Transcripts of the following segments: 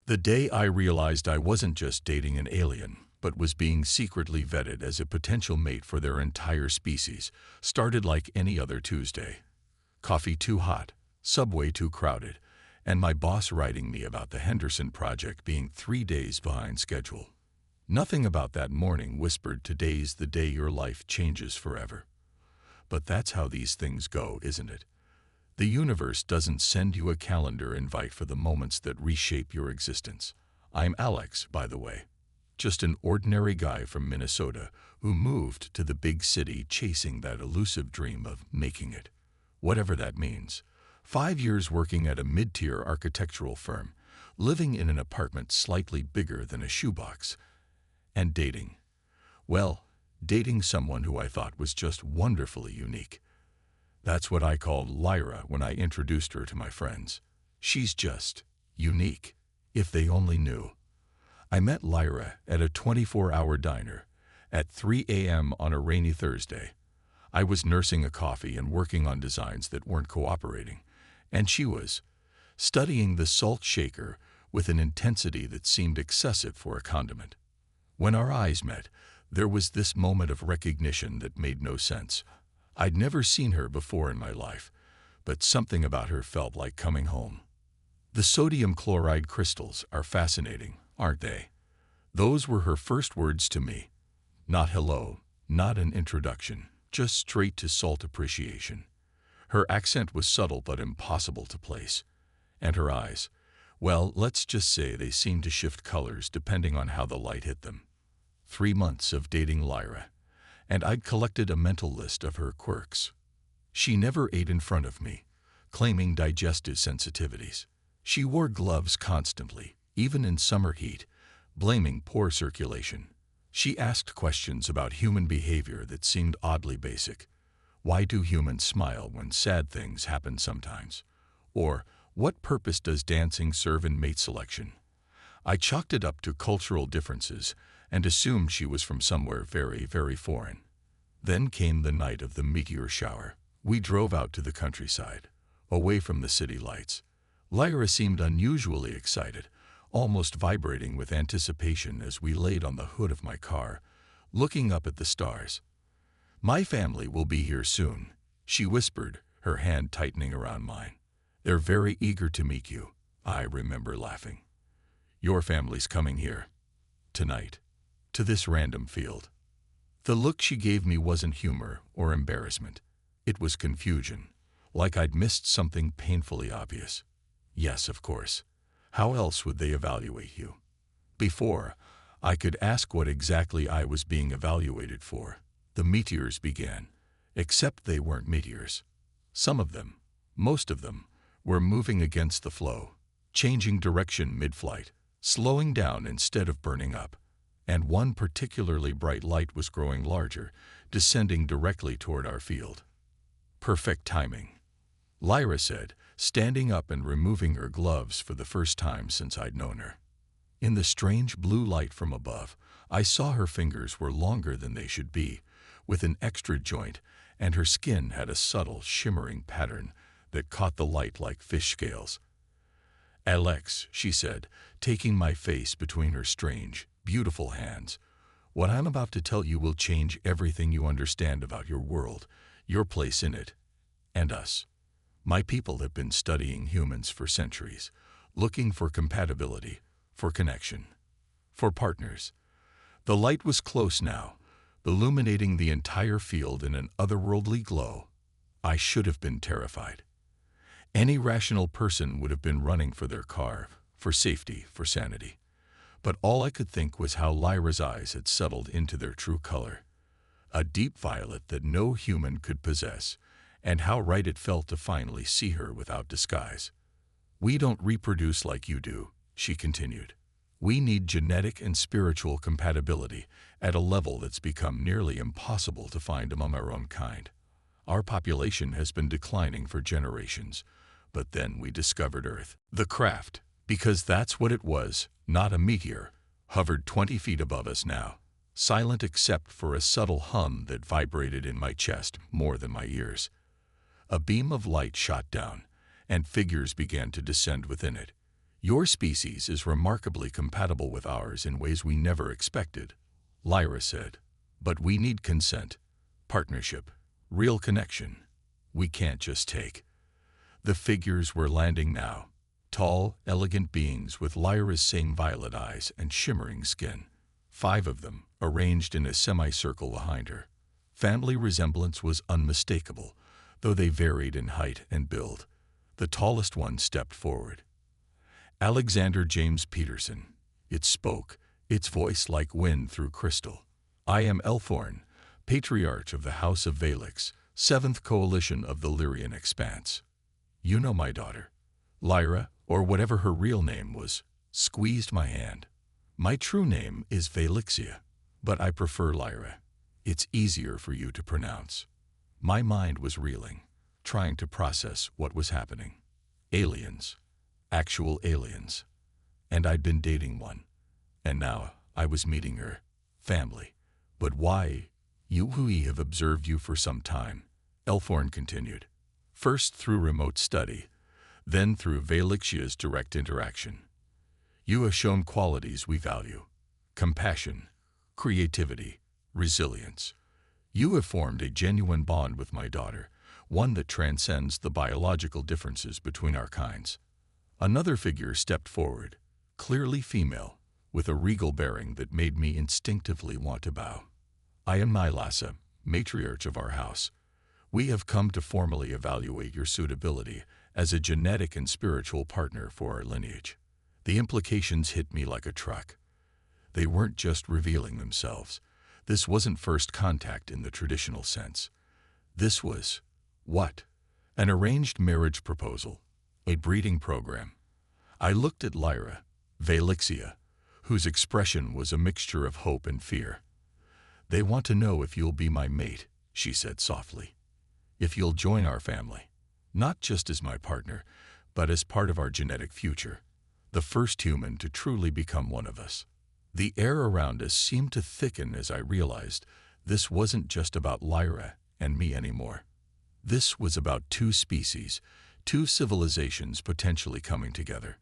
The day I realized I wasn't just dating an alien, but was being secretly vetted as a potential mate for their entire species, started like any other Tuesday. Coffee too hot, subway too crowded, and my boss writing me about the Henderson project being 3 days behind schedule. Nothing about that morning whispered today's the day your life changes forever. But that's how these things go, isn't it? The universe doesn't send you a calendar invite for the moments that reshape your existence. I'm Alex, by the way. Just an ordinary guy from Minnesota who moved to the big city chasing that elusive dream of making it. Whatever that means. 5 years working at a mid-tier architectural firm, living in an apartment slightly bigger than a shoebox, and dating. Well, dating someone who I thought was just wonderfully unique. That's what I called Lyra when I introduced her to my friends. She's just unique, if they only knew. I met Lyra at a 24-hour diner at 3 a.m. on a rainy Thursday. I was nursing a coffee and working on designs that weren't cooperating, and she was studying the salt shaker with an intensity that seemed excessive for a condiment. When our eyes met, there was this moment of recognition that made no sense. I'd never seen her before in my life, but something about her felt like coming home. The sodium chloride crystals are fascinating, aren't they? Those were her first words to me. Not hello, not an introduction, just straight to salt appreciation. Her accent was subtle but impossible to place. And her eyes, well, let's just say they seemed to shift colors depending on how the light hit them. 3 months of dating Lyra, and I'd collected a mental list of her quirks. She never ate in front of me, claiming digestive sensitivities. She wore gloves constantly, even in summer heat, blaming poor circulation. She asked questions about human behavior that seemed oddly basic. Why do humans smile when sad things happen sometimes? Or, what purpose does dancing serve in mate selection? I chalked it up to cultural differences and assumed she was from somewhere very, very foreign. Then came the night of the meteor shower. We drove out to the countryside, away from the city lights. Lyra seemed unusually excited, almost vibrating with anticipation as we laid on the hood of my car, looking up at the stars. "My family will be here soon," she whispered, her hand tightening around mine. "They're very eager to meet you." I remember laughing. "Your family's coming here. Tonight. To this random field." The look she gave me wasn't humor or embarrassment. It was confusion, like I'd missed something painfully obvious. Yes, of course. How else would they evaluate you? Before I could ask what exactly I was being evaluated for, the meteors began, except they weren't meteors. Some of them, most of them, were moving against the flow, changing direction mid-flight, slowing down instead of burning up. And one particularly bright light was growing larger, descending directly toward our field. "Perfect timing," Lyra said, standing up and removing her gloves for the first time since I'd known her. In the strange blue light from above, I saw her fingers were longer than they should be, with an extra joint, and her skin had a subtle, shimmering pattern that caught the light like fish scales. "Alex," she said, taking my face between her strange, beautiful hands, "what I'm about to tell you will change everything you understand about your world, your place in it, and us. My people have been studying humans for centuries, looking for compatibility, for connection, for partners." The light was close now, illuminating the entire field in an otherworldly glow. I should have been terrified. Any rational person would have been running for their car, for safety, for sanity. But all I could think was how Lyra's eyes had settled into their true color, a deep violet that no human could possess, and how right it felt to finally see her without disguise. "We don't reproduce like you do," she continued. "We need genetic and spiritual compatibility at a level that's become nearly impossible to find among our own kind. Our population has been declining for generations, but then we discovered Earth. The craft, because that's what it was, not a meteor, hovered 20 feet above us now, silent except for a subtle hum that vibrated in my chest more than my ears. A beam of light shot down, and figures began to descend within it. Your species is remarkably compatible with ours in ways we never expected, Lyra said. But we need consent, partnership, real connection. We can't just take. The figures were landing now. Tall, elegant beings with Lyra's same violet eyes and shimmering skin. 5 of them, arranged in a semicircle behind her. Family resemblance was unmistakable, though they varied in height and build. The tallest one stepped forward. Alexander James Peterson. It spoke, its voice like wind through crystal. I am Elthorn, patriarch of the House of Valix, 7th coalition of the Lyrian Expanse. You know my daughter. Lyra, or whatever her real name was, squeezed my hand. My true name is Valixia, but I prefer Lyra. It's easier for you to pronounce. My mind was reeling, trying to process what was happening. Aliens. Actual aliens. And I'd been dating one. And now I was meeting her. Family. But why? We have observed you for some time, Elthorn continued. First through remote study, then through Valixia's direct interaction. You have shown qualities we value. Compassion, creativity, resilience. You have formed a genuine bond with my daughter, one that transcends the biological differences between our kinds. Another figure stepped forward, clearly female, with a regal bearing that made me instinctively want to bow. I am Nylassa, matriarch of our house. We have come to formally evaluate your suitability as a genetic and spiritual partner for our lineage. The implications hit me like a truck. They weren't just revealing themselves. This wasn't first contact in the traditional sense. This was, what? An arranged marriage proposal, a breeding program. I looked at Lyra, Valixia, whose expression was a mixture of hope and fear. They want to know if you'll be my mate, she said softly. If you'll join our family, not just as my partner, but as part of our genetic future, the first human to truly become one of us. The air around us seemed to thicken as I realized this wasn't just about Lyra and me anymore. This was about 2 species, 2 civilizations potentially coming together.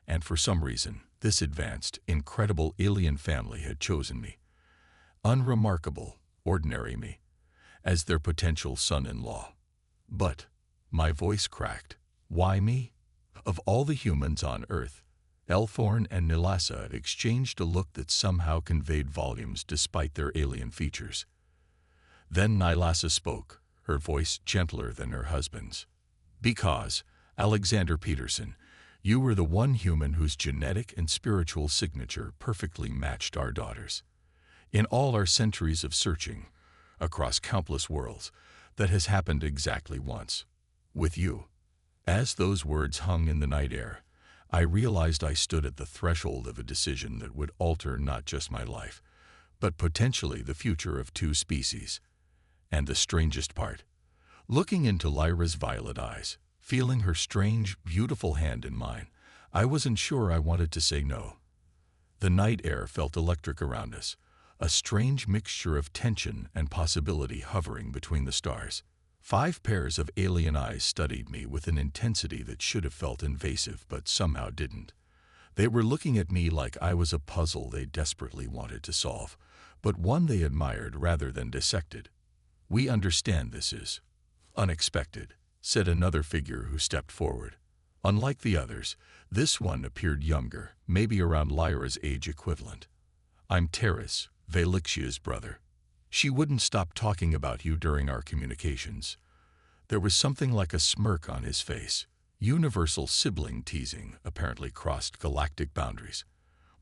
And for some reason, this advanced, incredible alien family had chosen me. Unremarkable, ordinary me, as their potential son-in-law. But, my voice cracked, why me? Of all the humans on Earth, Elthorn and Nylassa exchanged a look that somehow conveyed volumes despite their alien features. Then Nylassa spoke, her voice gentler than her husband's. Because, Alexander Peterson, you were the one human whose genetic and spiritual signature perfectly matched our daughter's. In all our centuries of searching, across countless worlds, that has happened exactly once. With you. As those words hung in the night air, I realized I stood at the threshold of a decision that would alter not just my life, but potentially the future of 2 species. And the strangest part, looking into Lyra's violet eyes, feeling her strange, beautiful hand in mine, I wasn't sure I wanted to say no. The night air felt electric around us, a strange mixture of tension and possibility hovering between the stars. 5 pairs of alien eyes studied me with an intensity that should have felt invasive but somehow didn't. They were looking at me like I was a puzzle they desperately wanted to solve, but one they admired rather than dissected. We understand this is unexpected, said another figure who stepped forward. Unlike the others, this one appeared younger, maybe around Lyra's age equivalent. I'm Terrace, Valixia's brother. She wouldn't stop talking about you during our communications. There was something like a smirk on his face. Universal sibling teasing apparently crossed galactic boundaries.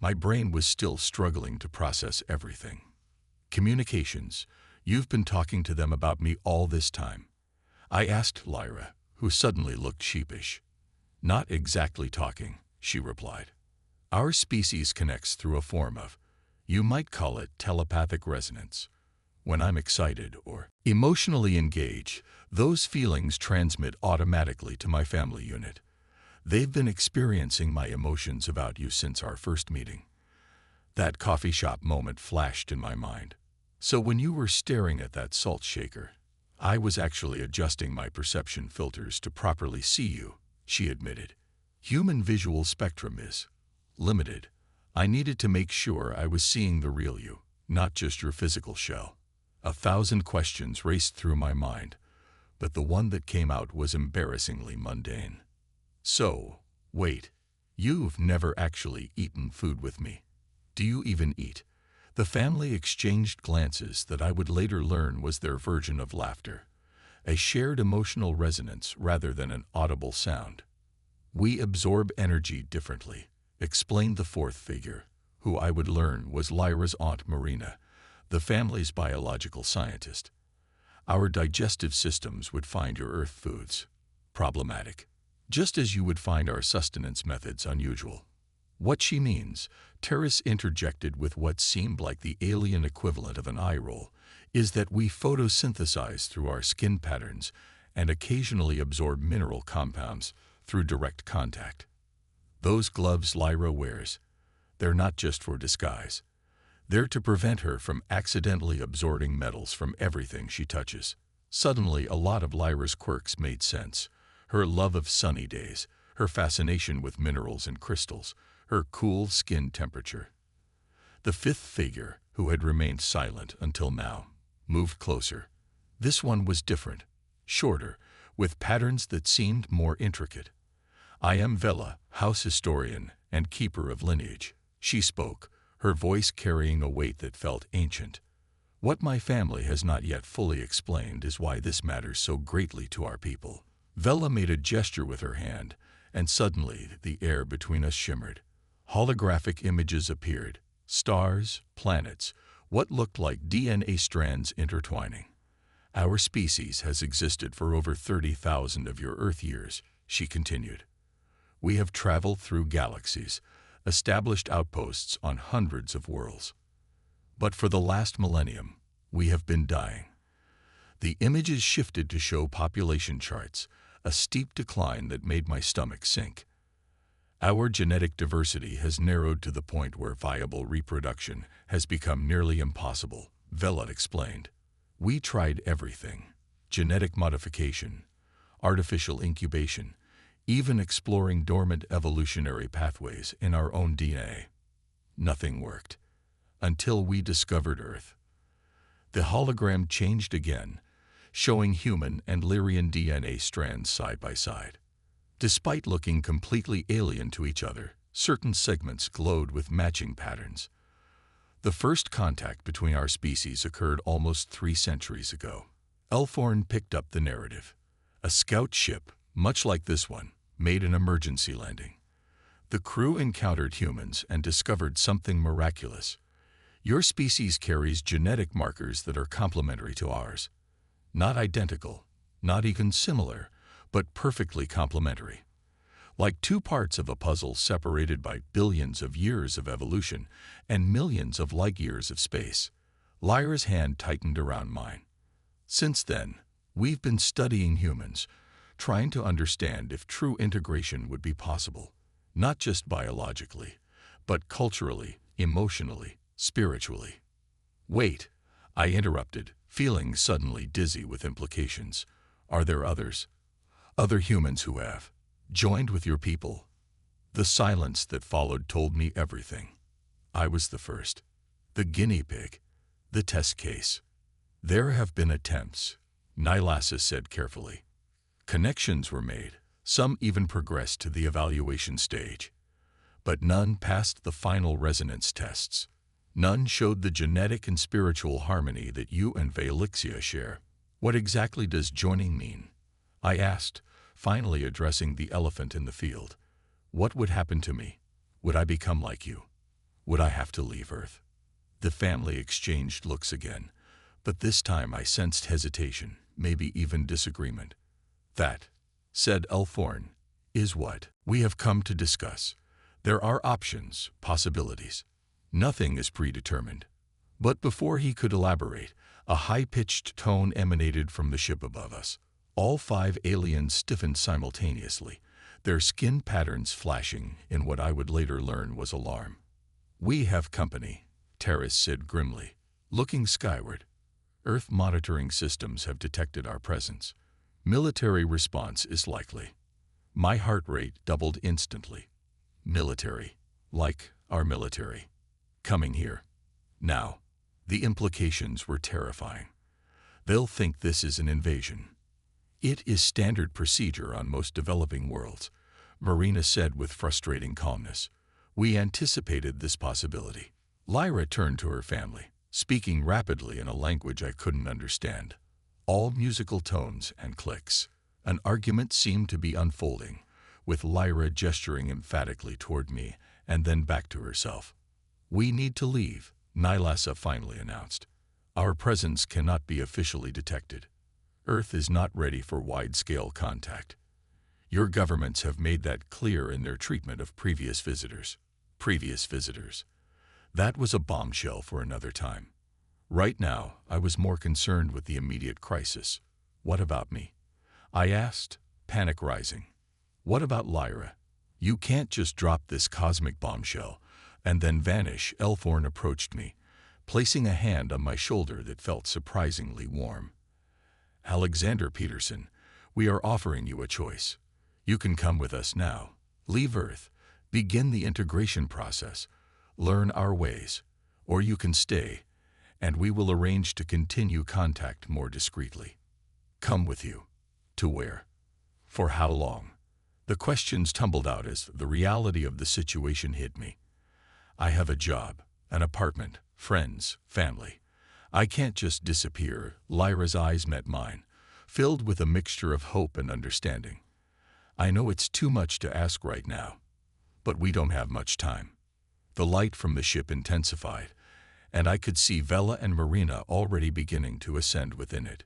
My brain was still struggling to process everything. Communications. You've been talking to them about me all this time. I asked Lyra, who suddenly looked sheepish. Not exactly talking, she replied. Our species connects through a form of, you might call it telepathic resonance. When I'm excited or emotionally engaged, those feelings transmit automatically to my family unit. They've been experiencing my emotions about you since our first meeting. That coffee shop moment flashed in my mind. So when you were staring at that salt shaker, I was actually adjusting my perception filters to properly see you, she admitted. Human visual spectrum is limited. I needed to make sure I was seeing the real you, not just your physical shell. 1,000 questions raced through my mind, but the one that came out was embarrassingly mundane. So, wait, you've never actually eaten food with me. Do you even eat? The family exchanged glances that I would later learn was their version of laughter, a shared emotional resonance rather than an audible sound. We absorb energy differently, explained the fourth figure, who I would learn was Lyra's Aunt Marina, the family's biological scientist. Our digestive systems would find your earth foods problematic, just as you would find our sustenance methods unusual. What she means, Terrace interjected with what seemed like the alien equivalent of an eye roll, is that we photosynthesize through our skin patterns and occasionally absorb mineral compounds through direct contact. Those gloves Lyra wears, they're not just for disguise. They're to prevent her from accidentally absorbing metals from everything she touches. Suddenly, a lot of Lyra's quirks made sense. Her love of sunny days, her fascination with minerals and crystals, her cool skin temperature. The fifth figure, who had remained silent until now, moved closer. This one was different, shorter, with patterns that seemed more intricate. I am Vela, house historian and keeper of lineage. She spoke, her voice carrying a weight that felt ancient. What my family has not yet fully explained is why this matters so greatly to our people. Vela made a gesture with her hand, and suddenly the air between us shimmered. Holographic images appeared, stars, planets, what looked like DNA strands intertwining. Our species has existed for over 30,000 of your Earth years, she continued. We have traveled through galaxies, established outposts on hundreds of worlds. But for the last millennium, we have been dying. The images shifted to show population charts, a steep decline that made my stomach sink. Our genetic diversity has narrowed to the point where viable reproduction has become nearly impossible, Vela explained. We tried everything: genetic modification, artificial incubation, even exploring dormant evolutionary pathways in our own DNA. Nothing worked. Until we discovered Earth. The hologram changed again, showing human and Lyrian DNA strands side by side. Despite looking completely alien to each other, certain segments glowed with matching patterns. The first contact between our species occurred almost 3 centuries ago. Elthorn picked up the narrative. A scout ship, much like this one, made an emergency landing. The crew encountered humans and discovered something miraculous. Your species carries genetic markers that are complementary to ours. Not identical, not even similar, but perfectly complementary. Like two parts of a puzzle separated by billions of years of evolution and millions of light years of space. Lyra's hand tightened around mine. Since then, we've been studying humans, trying to understand if true integration would be possible, not just biologically, but culturally, emotionally, spiritually. Wait, I interrupted, feeling suddenly dizzy with implications. Are there others? Other humans who have joined with your people? The silence that followed told me everything. I was the first. The guinea pig. The test case. There have been attempts, Nylasa said carefully. Connections were made, some even progressed to the evaluation stage. But none passed the final resonance tests. None showed the genetic and spiritual harmony that you and Valixia share. What exactly does joining mean? I asked, finally addressing the elephant in the field. What would happen to me? Would I become like you? Would I have to leave Earth? The family exchanged looks again, but this time I sensed hesitation, maybe even disagreement. That, said Elthorn, is what we have come to discuss. There are options, possibilities. Nothing is predetermined. But before he could elaborate, a high-pitched tone emanated from the ship above us. All 5 aliens stiffened simultaneously, their skin patterns flashing in what I would later learn was alarm. We have company, Terrace said grimly, looking skyward. Earth monitoring systems have detected our presence. Military response is likely. My heart rate doubled instantly. Military. Like our military. Coming here. Now. The implications were terrifying. They'll think this is an invasion. It is standard procedure on most developing worlds, Marina said with frustrating calmness. We anticipated this possibility. Lyra turned to her family, speaking rapidly in a language I couldn't understand. All musical tones and clicks. An argument seemed to be unfolding, with Lyra gesturing emphatically toward me and then back to herself. We need to leave, Nylasa finally announced. Our presence cannot be officially detected. Earth is not ready for wide-scale contact. Your governments have made that clear in their treatment of previous visitors. Previous visitors. That was a bombshell for another time. Right now, I was more concerned with the immediate crisis. What about me? I asked, panic rising. What about Lyra? You can't just drop this cosmic bombshell and then vanish. Elthorn approached me, placing a hand on my shoulder that felt surprisingly warm. Alexander Peterson, we are offering you a choice. You can come with us now, leave Earth, begin the integration process, learn our ways, or you can stay, and we will arrange to continue contact more discreetly. Come with you. To where? For how long? The questions tumbled out as the reality of the situation hit me. I have a job, an apartment, friends, family. I can't just disappear. Lyra's eyes met mine, filled with a mixture of hope and understanding. I know it's too much to ask right now, but we don't have much time. The light from the ship intensified, and I could see Vela and Marina already beginning to ascend within it.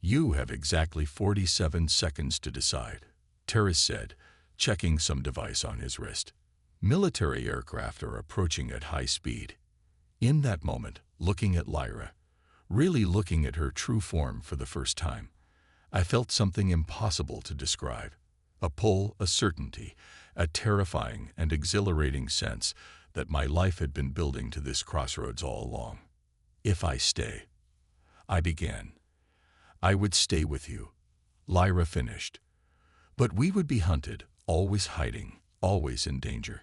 You have exactly 47 seconds to decide, Terrace said, checking some device on his wrist. Military aircraft are approaching at high speed. In that moment, looking at Lyra, really looking at her true form for the first time, I felt something impossible to describe. A pull, a certainty, a terrifying and exhilarating sense that my life had been building to this crossroads all along. If I stay, I began. I would stay with you, Lyra finished. But we would be hunted, always hiding, always in danger,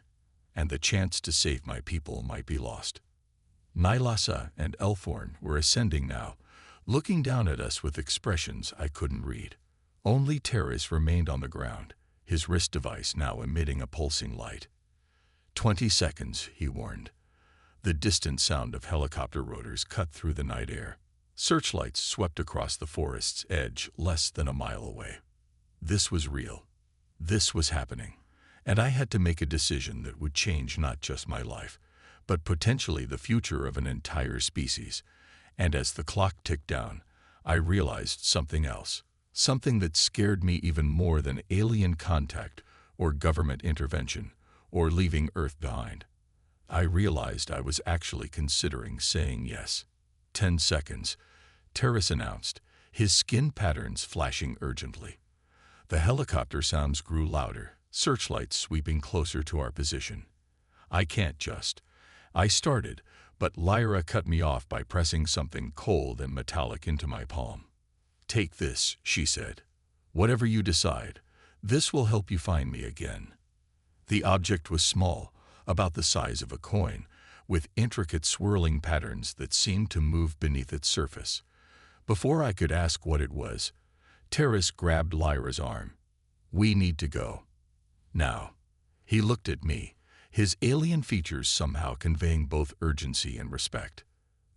and the chance to save my people might be lost. Nylasa and Elthorn were ascending now, looking down at us with expressions I couldn't read. Only Terrace remained on the ground, his wrist device now emitting a pulsing light. 20 seconds, he warned. The distant sound of helicopter rotors cut through the night air. Searchlights swept across the forest's edge less than a mile away. This was real. This was happening. And I had to make a decision that would change not just my life, but potentially the future of an entire species. And as the clock ticked down, I realized something else. Something that scared me even more than alien contact or government intervention or leaving Earth behind. I realized I was actually considering saying yes. 10 seconds, Terrace announced, his skin patterns flashing urgently. The helicopter sounds grew louder, searchlights sweeping closer to our position. I can't just. I started, but Lyra cut me off by pressing something cold and metallic into my palm. Take this, she said. Whatever you decide, this will help you find me again. The object was small, about the size of a coin, with intricate swirling patterns that seemed to move beneath its surface. Before I could ask what it was, Terrace grabbed Lyra's arm. We need to go. Now. He looked at me, his alien features somehow conveying both urgency and respect.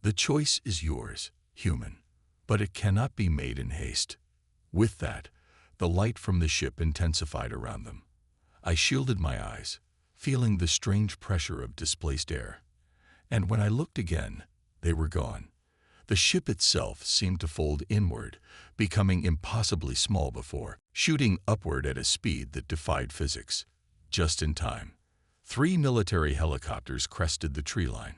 The choice is yours, human, but it cannot be made in haste. With that, the light from the ship intensified around them. I shielded my eyes, feeling the strange pressure of displaced air. And when I looked again, they were gone. The ship itself seemed to fold inward, becoming impossibly small before, shooting upward at a speed that defied physics. Just in time. 3 military helicopters crested the tree line,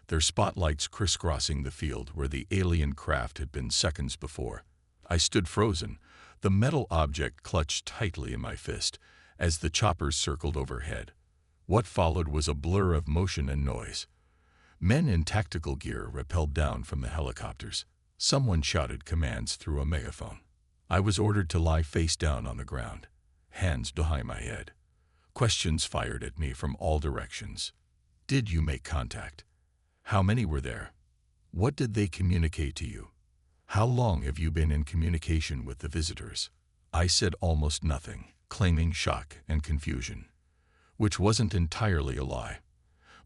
their spotlights crisscrossing the field where the alien craft had been seconds before. I stood frozen, the metal object clutched tightly in my fist, as the choppers circled overhead. What followed was a blur of motion and noise. Men in tactical gear rappelled down from the helicopters. Someone shouted commands through a megaphone. I was ordered to lie face down on the ground. hands behind my head. Questions fired at me from all directions. Did you make contact? How many were there? What did they communicate to you? How long have you been in communication with the visitors? I said almost nothing, claiming shock and confusion, which wasn't entirely a lie.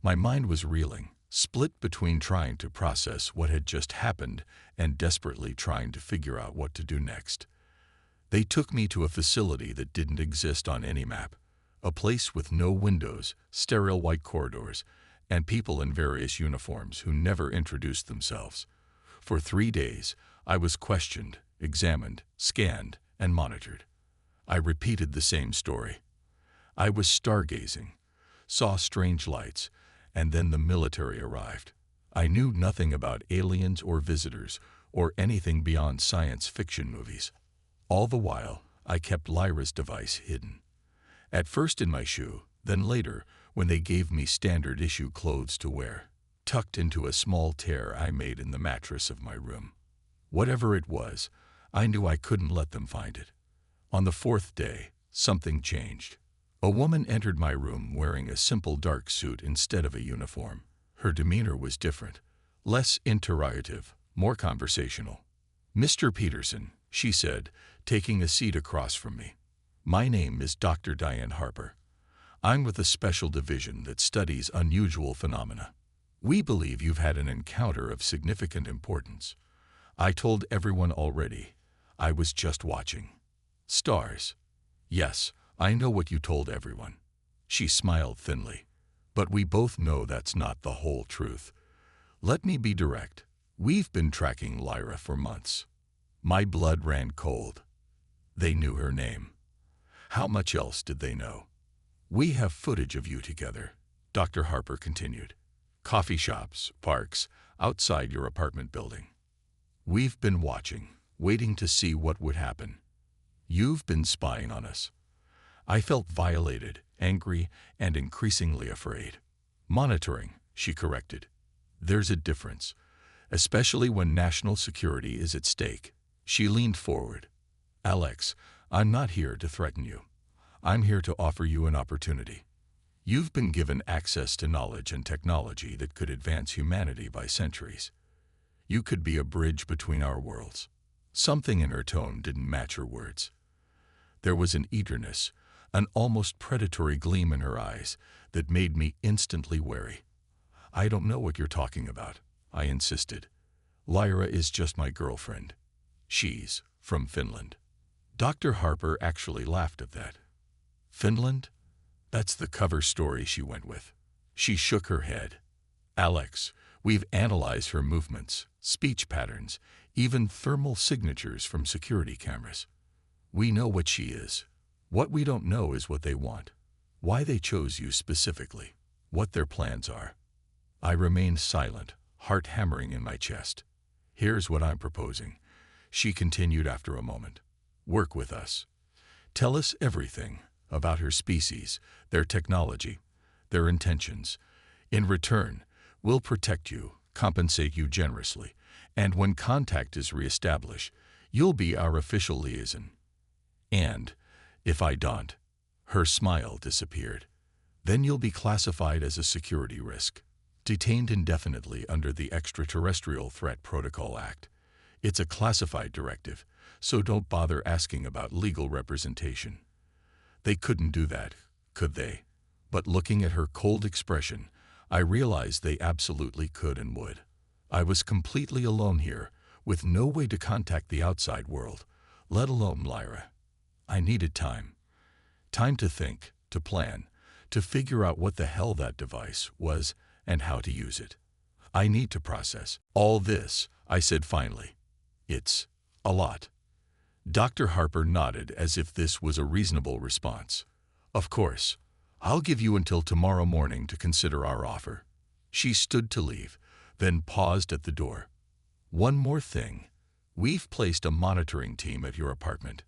My mind was reeling, split between trying to process what had just happened and desperately trying to figure out what to do next. They took me to a facility that didn't exist on any map, a place with no windows, sterile white corridors, and people in various uniforms who never introduced themselves. For 3 days, I was questioned, examined, scanned, and monitored. I repeated the same story. I was stargazing, saw strange lights, and then the military arrived. I knew nothing about aliens or visitors or anything beyond science fiction movies. All the while, I kept Lyra's device hidden. At first in my shoe, then later when they gave me standard issue clothes to wear, tucked into a small tear I made in the mattress of my room. Whatever it was, I knew I couldn't let them find it. On the 4th day, something changed. A woman entered my room wearing a simple dark suit instead of a uniform. Her demeanor was different, less interrogative, more conversational. "Mr. Peterson," she said, taking a seat across from me. "My name is Dr. Diane Harper. I'm with a special division that studies unusual phenomena. We believe you've had an encounter of significant importance. I told everyone already. I was just watching. Stars. Yes, I know what you told everyone." She smiled thinly. "But we both know that's not the whole truth. Let me be direct. We've been tracking Lyra for months." My blood ran cold. They knew her name. How much else did they know? "We have footage of you together," Dr. Harper continued. "Coffee shops, parks, outside your apartment building. We've been watching, waiting to see what would happen. You've been spying on us." I felt violated, angry, and increasingly afraid. "Monitoring," she corrected. "There's a difference, especially when national security is at stake." She leaned forward. "Alex, I'm not here to threaten you. I'm here to offer you an opportunity. You've been given access to knowledge and technology that could advance humanity by centuries. You could be a bridge between our worlds." Something in her tone didn't match her words. There was an eagerness, an almost predatory gleam in her eyes that made me instantly wary. "I don't know what you're talking about," I insisted. "Lyra is just my girlfriend. She's from Finland." Dr. Harper actually laughed at that. "Finland? That's the cover story she went with." She shook her head. "Alex, we've analyzed her movements, speech patterns, even thermal signatures from security cameras. We know what she is. What we don't know is what they want, why they chose you specifically, what their plans are." I remained silent, heart hammering in my chest. "Here's what I'm proposing," she continued after a moment. "Work with us. Tell us everything about her species, their technology, their intentions. In return, we'll protect you, compensate you generously, and when contact is reestablished, you'll be our official liaison. And if I don't," her smile disappeared, "then you'll be classified as a security risk, detained indefinitely under the Extraterrestrial Threat Protocol Act. It's a classified directive, so don't bother asking about legal representation." They couldn't do that, could they? But looking at her cold expression, I realized they absolutely could and would. I was completely alone here, with no way to contact the outside world, let alone Lyra. I needed time. Time to think, to plan, to figure out what the hell that device was and how to use it. "I need to process all this," I said finally. "It's a lot." Dr. Harper nodded as if this was a reasonable response. "Of course. I'll give you until tomorrow morning to consider our offer." She stood to leave, then paused at the door. "One more thing. We've placed a monitoring team at your apartment.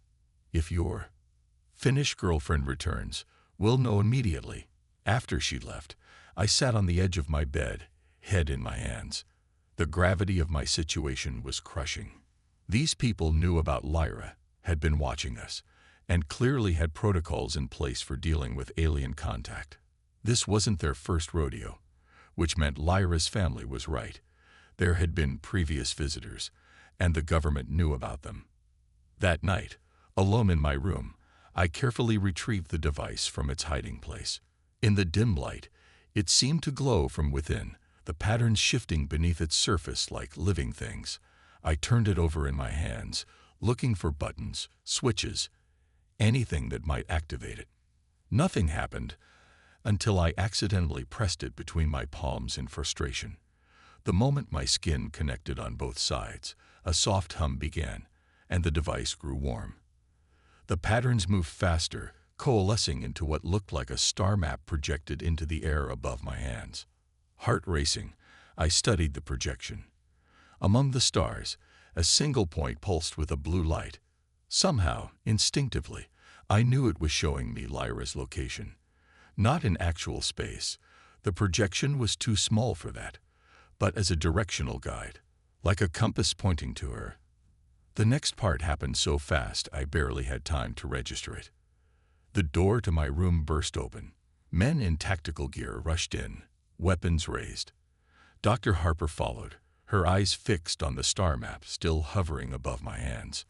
If your Finnish girlfriend returns, we'll know immediately." After she left, I sat on the edge of my bed, head in my hands. The gravity of my situation was crushing. These people knew about Lyra, had been watching us, and clearly had protocols in place for dealing with alien contact. This wasn't their first rodeo, which meant Lyra's family was right. There had been previous visitors, and the government knew about them. That night, alone in my room, I carefully retrieved the device from its hiding place. In the dim light, it seemed to glow from within, the patterns shifting beneath its surface like living things. I turned it over in my hands, looking for buttons, switches, anything that might activate it. Nothing happened until I accidentally pressed it between my palms in frustration. The moment my skin connected on both sides, a soft hum began, and the device grew warm. The patterns moved faster, coalescing into what looked like a star map projected into the air above my hands. Heart racing, I studied the projection. Among the stars, a single point pulsed with a blue light. Somehow, instinctively, I knew it was showing me Lyra's location. Not in actual space. The projection was too small for that, but as a directional guide, like a compass pointing to her. The next part happened so fast I barely had time to register it. The door to my room burst open. Men in tactical gear rushed in, weapons raised. Dr. Harper followed, her eyes fixed on the star map still hovering above my hands.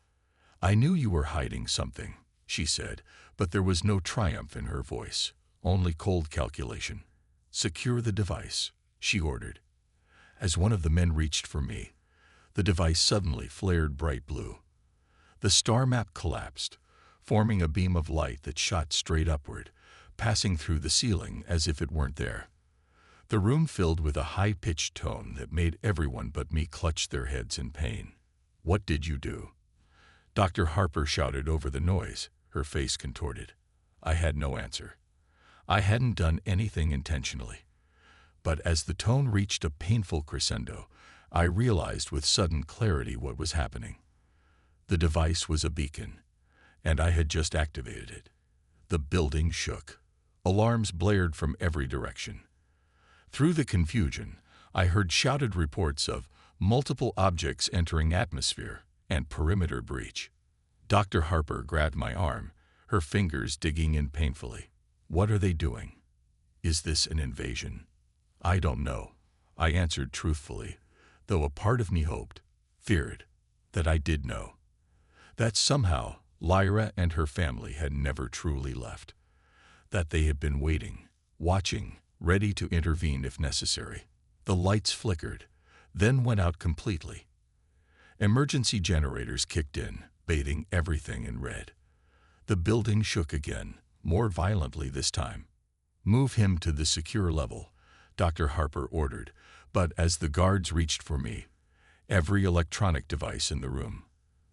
"I knew you were hiding something," she said, but there was no triumph in her voice, only cold calculation. "Secure the device," she ordered. As one of the men reached for me, the device suddenly flared bright blue. The star map collapsed, forming a beam of light that shot straight upward, passing through the ceiling as if it weren't there. The room filled with a high-pitched tone that made everyone but me clutch their heads in pain. "What did you do?" Dr. Harper shouted over the noise, her face contorted. I had no answer. I hadn't done anything intentionally. But as the tone reached a painful crescendo, I realized with sudden clarity what was happening. The device was a beacon, and I had just activated it. The building shook. Alarms blared from every direction. Through the confusion, I heard shouted reports of multiple objects entering atmosphere and perimeter breach. Dr. Harper grabbed my arm, her fingers digging in painfully. "What are they doing? Is this an invasion?" "I don't know," I answered truthfully, though a part of me hoped, feared, that I did know. That somehow Lyra and her family had never truly left. That they had been waiting, watching, ready to intervene if necessary. The lights flickered, then went out completely. Emergency generators kicked in, bathing everything in red. The building shook again, more violently this time. "Move him to the secure level," Dr. Harper ordered, but as the guards reached for me, every electronic device in the room,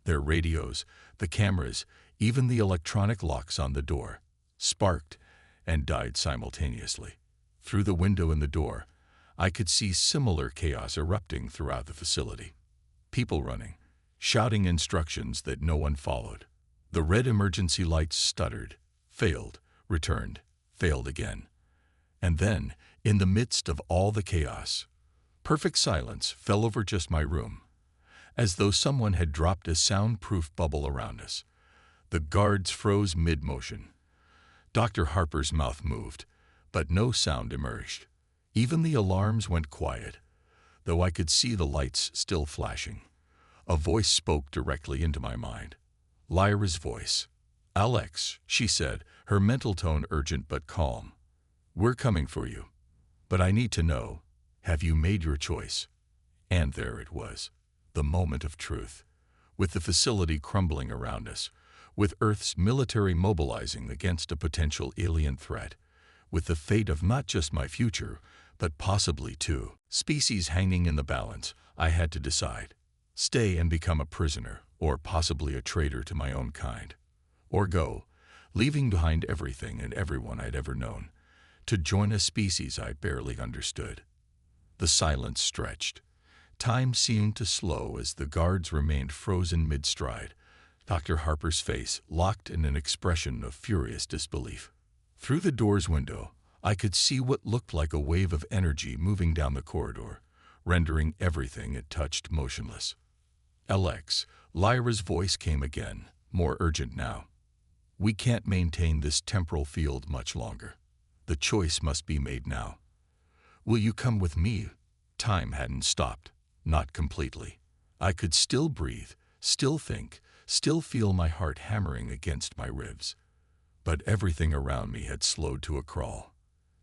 their radios, the cameras, even the electronic locks on the door, sparked and died simultaneously. Through the window in the door, I could see similar chaos erupting throughout the facility. People running, shouting instructions that no one followed. The red emergency lights stuttered, failed, returned, failed again. And then, in the midst of all the chaos, perfect silence fell over just my room, as though someone had dropped a soundproof bubble around us. The guards froze mid-motion. Dr. Harper's mouth moved, but no sound emerged. Even the alarms went quiet, though I could see the lights still flashing. A voice spoke directly into my mind. Lyra's voice. "Alex," she said, her mental tone urgent but calm. "We're coming for you. But I need to know, have you made your choice?" And there it was, the moment of truth. With the facility crumbling around us, with Earth's military mobilizing against a potential alien threat, with the fate of not just my future, but possibly two species hanging in the balance, I had to decide. Stay and become a prisoner, or possibly a traitor to my own kind. Or go, leaving behind everything and everyone I'd ever known, to join a species I barely understood. The silence stretched. Time seemed to slow as the guards remained frozen mid-stride, Dr. Harper's face locked in an expression of furious disbelief. Through the door's window, I could see what looked like a wave of energy moving down the corridor, rendering everything it touched motionless. "Alex," Lyra's voice came again, more urgent now. We can't maintain this temporal field much longer. The choice must be made now. Will you come with me? Time hadn't stopped. Not completely. I could still breathe, still think, still feel my heart hammering against my ribs. But everything around me had slowed to a crawl.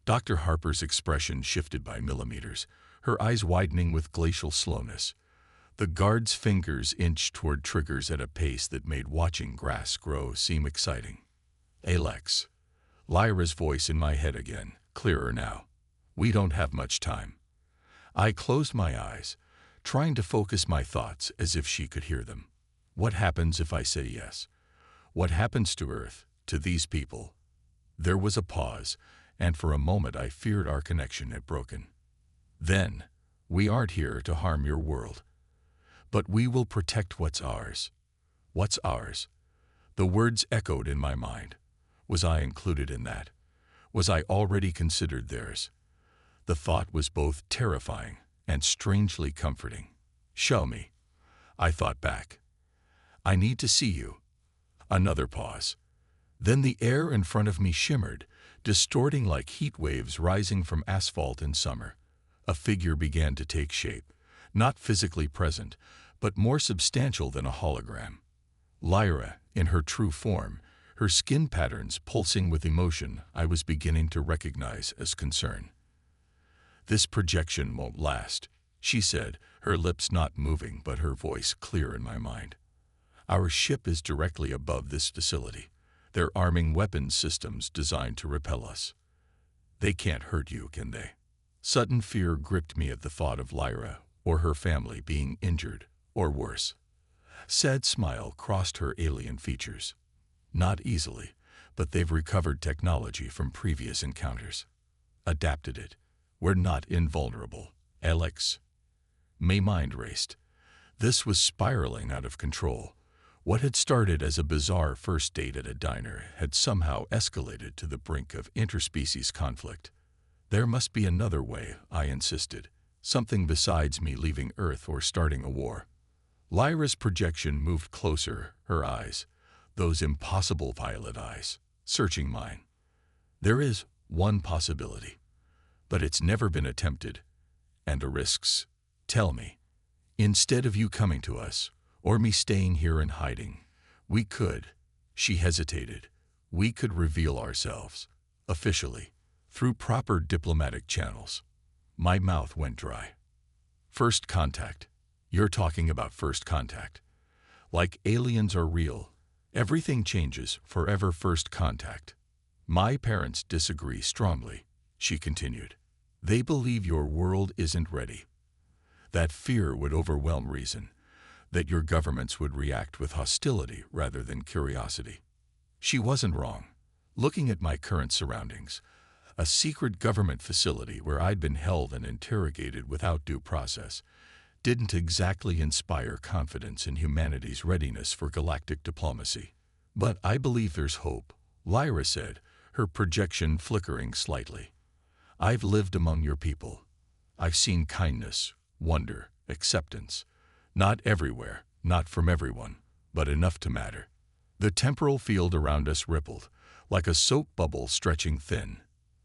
Dr. Harper's expression shifted by millimeters, her eyes widening with glacial slowness. The guard's fingers inched toward triggers at a pace that made watching grass grow seem exciting. Alex. Lyra's voice in my head again, clearer now. We don't have much time. I closed my eyes, trying to focus my thoughts as if she could hear them. What happens if I say yes? What happens to Earth, to these people? There was a pause, and for a moment I feared our connection had broken. Then, we aren't here to harm your world. But we will protect what's ours. What's ours? The words echoed in my mind. Was I included in that? Was I already considered theirs? The thought was both terrifying and strangely comforting. Show me. I thought back. I need to see you. Another pause. Then the air in front of me shimmered, distorting like heat waves rising from asphalt in summer. A figure began to take shape, not physically present, but more substantial than a hologram. Lyra, in her true form, her skin patterns pulsing with emotion I was beginning to recognize as concern. This projection won't last, she said, her lips not moving but her voice clear in my mind. Our ship is directly above this facility. They're arming weapons systems designed to repel us. They can't hurt you, can they? Sudden fear gripped me at the thought of Lyra or her family being injured, or worse. Sad smile crossed her alien features. Not easily, but they've recovered technology from previous encounters. Adapted it. We're not invulnerable. Alex. My mind raced. This was spiraling out of control. What had started as a bizarre first date at a diner had somehow escalated to the brink of interspecies conflict. There must be another way, I insisted. Something besides me leaving Earth or starting a war. Lyra's projection moved closer, her eyes, those impossible violet eyes, searching mine. There is one possibility, but it's never been attempted. And the risks. Tell me. Instead of you coming to us, or me staying here and hiding, we could, she hesitated, we could reveal ourselves, officially, through proper diplomatic channels. My mouth went dry. First contact. You're talking about first contact. Like aliens are real. Everything changes, forever first contact. My parents disagree strongly, she continued. They believe your world isn't ready. That fear would overwhelm reason, that your governments would react with hostility rather than curiosity. She wasn't wrong. Looking at my current surroundings, a secret government facility where I'd been held and interrogated without due process, didn't exactly inspire confidence in humanity's readiness for galactic diplomacy. But I believe there's hope, Lyra said, her projection flickering slightly. I've lived among your people. I've seen kindness, wonder, acceptance. Not everywhere, not from everyone, but enough to matter. The temporal field around us rippled, like a soap bubble stretching thin.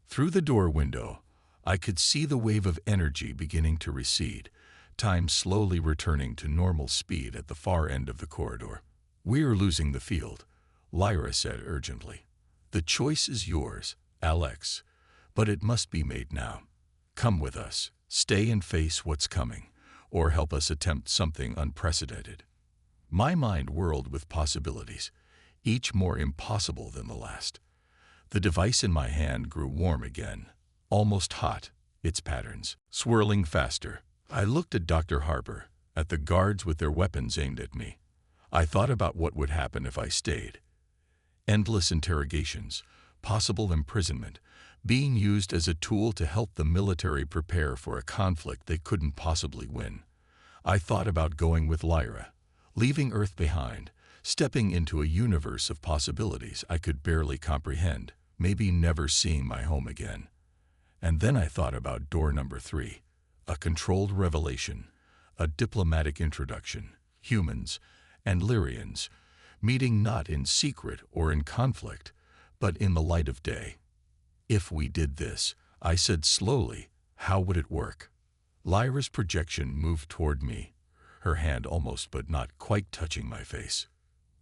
Through the door window, I could see the wave of energy beginning to recede, time slowly returning to normal speed at the far end of the corridor. We're losing the field, Lyra said urgently. The choice is yours, Alex, but it must be made now. Come with us, stay and face what's coming, or help us attempt something unprecedented. My mind whirled with possibilities, each more impossible than the last. The device in my hand grew warm again, almost hot, its patterns swirling faster. I looked at Dr. Harper, at the guards with their weapons aimed at me. I thought about what would happen if I stayed. Endless interrogations, possible imprisonment, being used as a tool to help the military prepare for a conflict they couldn't possibly win. I thought about going with Lyra, leaving Earth behind, stepping into a universe of possibilities I could barely comprehend, maybe never seeing my home again. And then I thought about door number 3, a controlled revelation, a diplomatic introduction, humans and Lyrians, meeting not in secret or in conflict, but in the light of day. If we did this, I said slowly, how would it work? Lyra's projection moved toward me, her hand almost but not quite touching my face.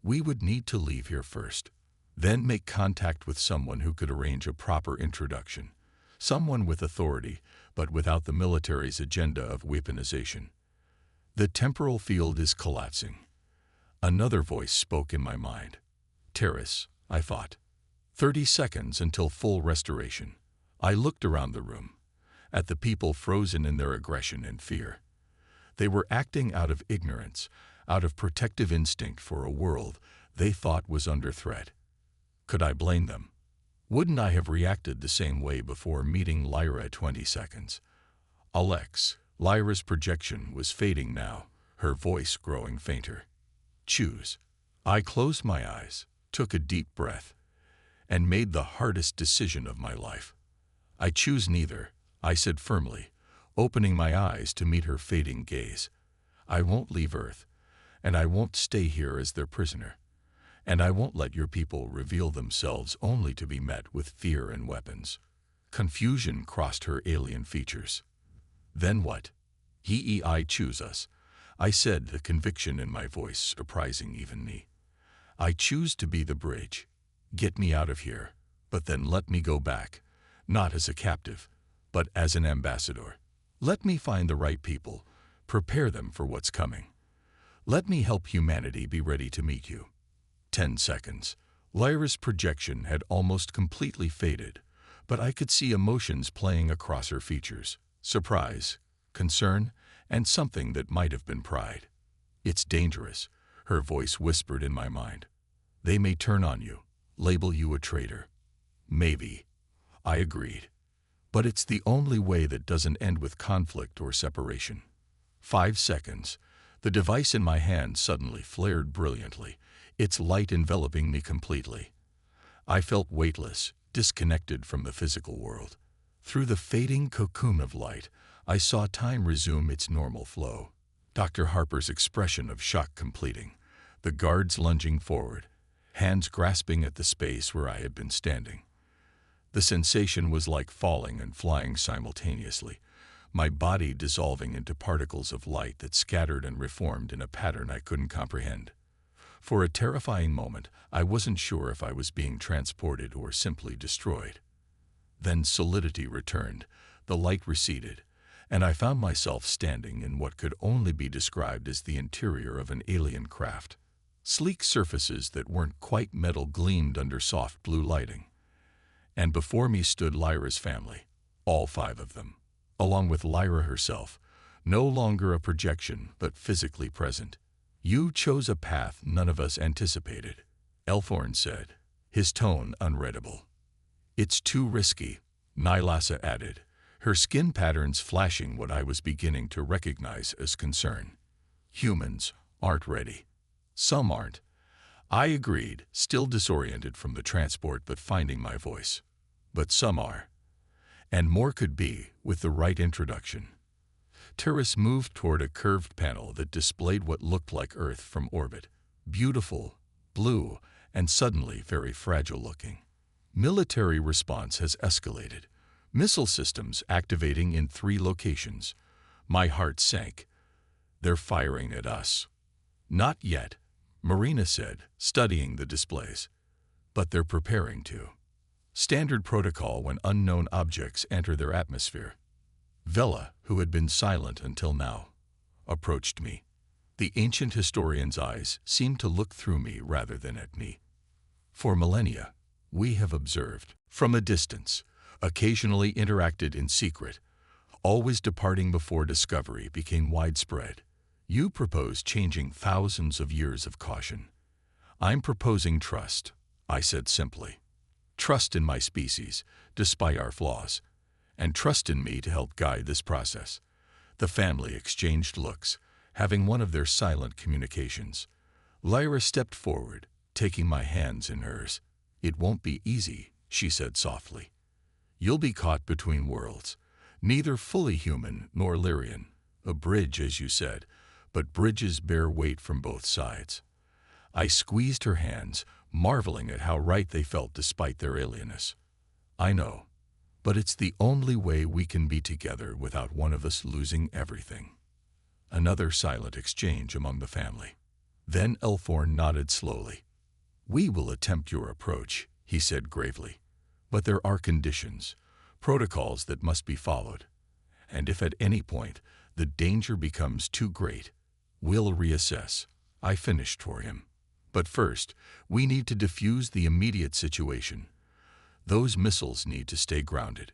We would need to leave here first, then make contact with someone who could arrange a proper introduction, someone with authority, but without the military's agenda of weaponization. The temporal field is collapsing. Another voice spoke in my mind. Terrace, I thought. 30 seconds until full restoration. I looked around the room, at the people frozen in their aggression and fear. They were acting out of ignorance, out of protective instinct for a world they thought was under threat. Could I blame them? Wouldn't I have reacted the same way before meeting Lyra at 20 seconds? Alex, Lyra's projection was fading now, her voice growing fainter. Choose. I closed my eyes, took a deep breath, and made the hardest decision of my life. I choose neither, I said firmly, opening my eyes to meet her fading gaze. I won't leave Earth, and I won't stay here as their prisoner. And I won't let your people reveal themselves only to be met with fear and weapons. Confusion crossed her alien features. Then what? I choose us, I said, the conviction in my voice surprising even me. I choose to be the bridge. Get me out of here, but then let me go back, not as a captive, but as an ambassador. Let me find the right people, prepare them for what's coming. Let me help humanity be ready to meet you. 10 seconds. Lyra's projection had almost completely faded, but I could see emotions playing across her features. Surprise, concern, and something that might have been pride. It's dangerous, her voice whispered in my mind. They may turn on you, label you a traitor. Maybe. I agreed. But it's the only way that doesn't end with conflict or separation. 5 seconds. The device in my hand suddenly flared brilliantly, its light enveloping me completely. I felt weightless, disconnected from the physical world. Through the fading cocoon of light, I saw time resume its normal flow. Dr. Harper's expression of shock completing, the guards lunging forward, hands grasping at the space where I had been standing. The sensation was like falling and flying simultaneously, my body dissolving into particles of light that scattered and reformed in a pattern I couldn't comprehend. For a terrifying moment, I wasn't sure if I was being transported or simply destroyed. Then solidity returned, the light receded, and I found myself standing in what could only be described as the interior of an alien craft. Sleek surfaces that weren't quite metal gleamed under soft blue lighting. And before me stood Lyra's family, all 5 of them, along with Lyra herself, no longer a projection but physically present. You chose a path none of us anticipated, Elthorn said, his tone unreadable. It's too risky, Nylasa added, her skin patterns flashing what I was beginning to recognize as concern. Humans aren't ready. Some aren't. I agreed, still disoriented from the transport but finding my voice. But some are. And more could be, with the right introduction. Terrace moved toward a curved panel that displayed what looked like Earth from orbit. Beautiful, blue, and suddenly very fragile looking. Military response has escalated. Missile systems activating in 3 locations. My heart sank. They're firing at us. Not yet, Marina said, studying the displays. But they're preparing to. Standard protocol when unknown objects enter their atmosphere. Vela, who had been silent until now, approached me. The ancient historian's eyes seemed to look through me rather than at me. For millennia, we have observed, from a distance, occasionally interacted in secret, always departing before discovery became widespread. You propose changing thousands of years of caution. I'm proposing trust, I said simply. Trust in my species, despite our flaws, and trust in me to help guide this process. The family exchanged looks, having one of their silent communications. Lyra stepped forward, taking my hands in hers. It won't be easy, she said softly. You'll be caught between worlds, neither fully human nor Lyrian. A bridge, as you said, but bridges bear weight from both sides. I squeezed her hands, marveling at how right they felt despite their alienness. I know, but it's the only way we can be together without one of us losing everything. Another silent exchange among the family. Then Elthorn nodded slowly. We will attempt your approach, he said gravely. But there are conditions, protocols that must be followed. And if at any point the danger becomes too great, we'll reassess. I finished for him. But first, we need to defuse the immediate situation. Those missiles need to stay grounded.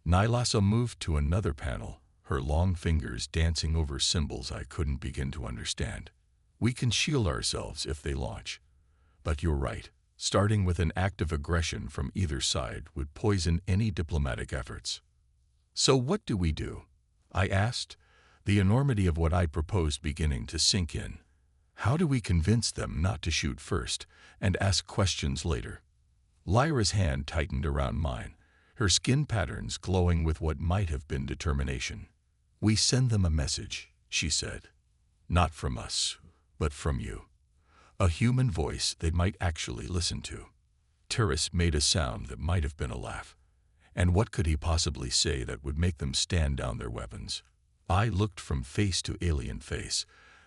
Nylasa moved to another panel, her long fingers dancing over symbols I couldn't begin to understand. We can shield ourselves if they launch. But you're right. Starting with an act of aggression from either side would poison any diplomatic efforts. So what do we do? I asked, the enormity of what I proposed beginning to sink in. How do we convince them not to shoot first and ask questions later? Lyra's hand tightened around mine, her skin patterns glowing with what might have been determination. We send them a message, she said. Not from us, but from you. A human voice they might actually listen to. Terrace made a sound that might have been a laugh. And what could he possibly say that would make them stand down their weapons? I looked from face to alien face,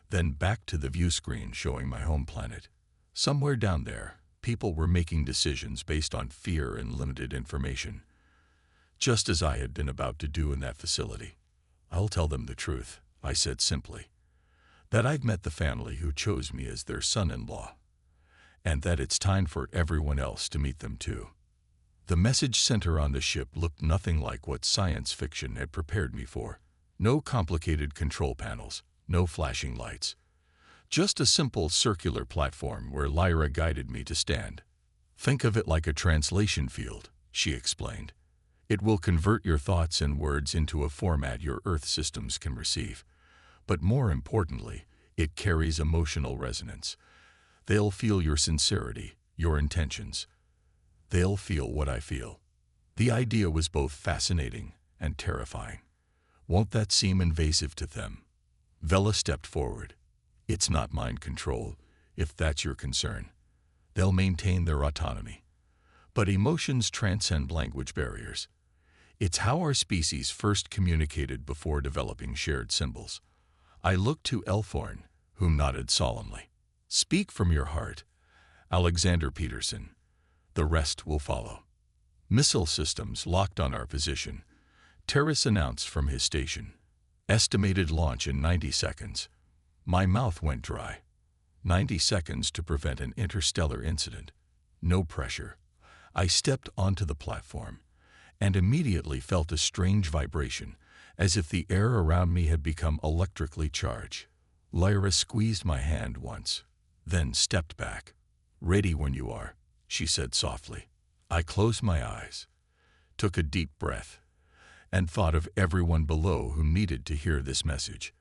then back to the view screen showing my home planet. Somewhere down there, people were making decisions based on fear and limited information. Just as I had been about to do in that facility. I'll tell them the truth, I said simply. That I've met the family who chose me as their son-in-law. And that it's time for everyone else to meet them too. The message center on the ship looked nothing like what science fiction had prepared me for. No complicated control panels, no flashing lights. Just a simple circular platform where Lyra guided me to stand. Think of it like a translation field, she explained. It will convert your thoughts and words into a format your Earth systems can receive. But more importantly, it carries emotional resonance. They'll feel your sincerity, your intentions. They'll feel what I feel. The idea was both fascinating and terrifying. Won't that seem invasive to them? Vela stepped forward. It's not mind control, if that's your concern. They'll maintain their autonomy. But emotions transcend language barriers. It's how our species first communicated before developing shared symbols. I looked to Elthorn, who nodded solemnly. Speak from your heart, Alexander Peterson. The rest will follow. Missile systems locked on our position. Terrace announced from his station. Estimated launch in 90 seconds. My mouth went dry. 90 seconds to prevent an interstellar incident. No pressure. I stepped onto the platform and immediately felt a strange vibration, as if the air around me had become electrically charged. Lyra squeezed my hand once, then stepped back. Ready when you are, she said softly. I closed my eyes, took a deep breath, and thought of everyone below who needed to hear this message.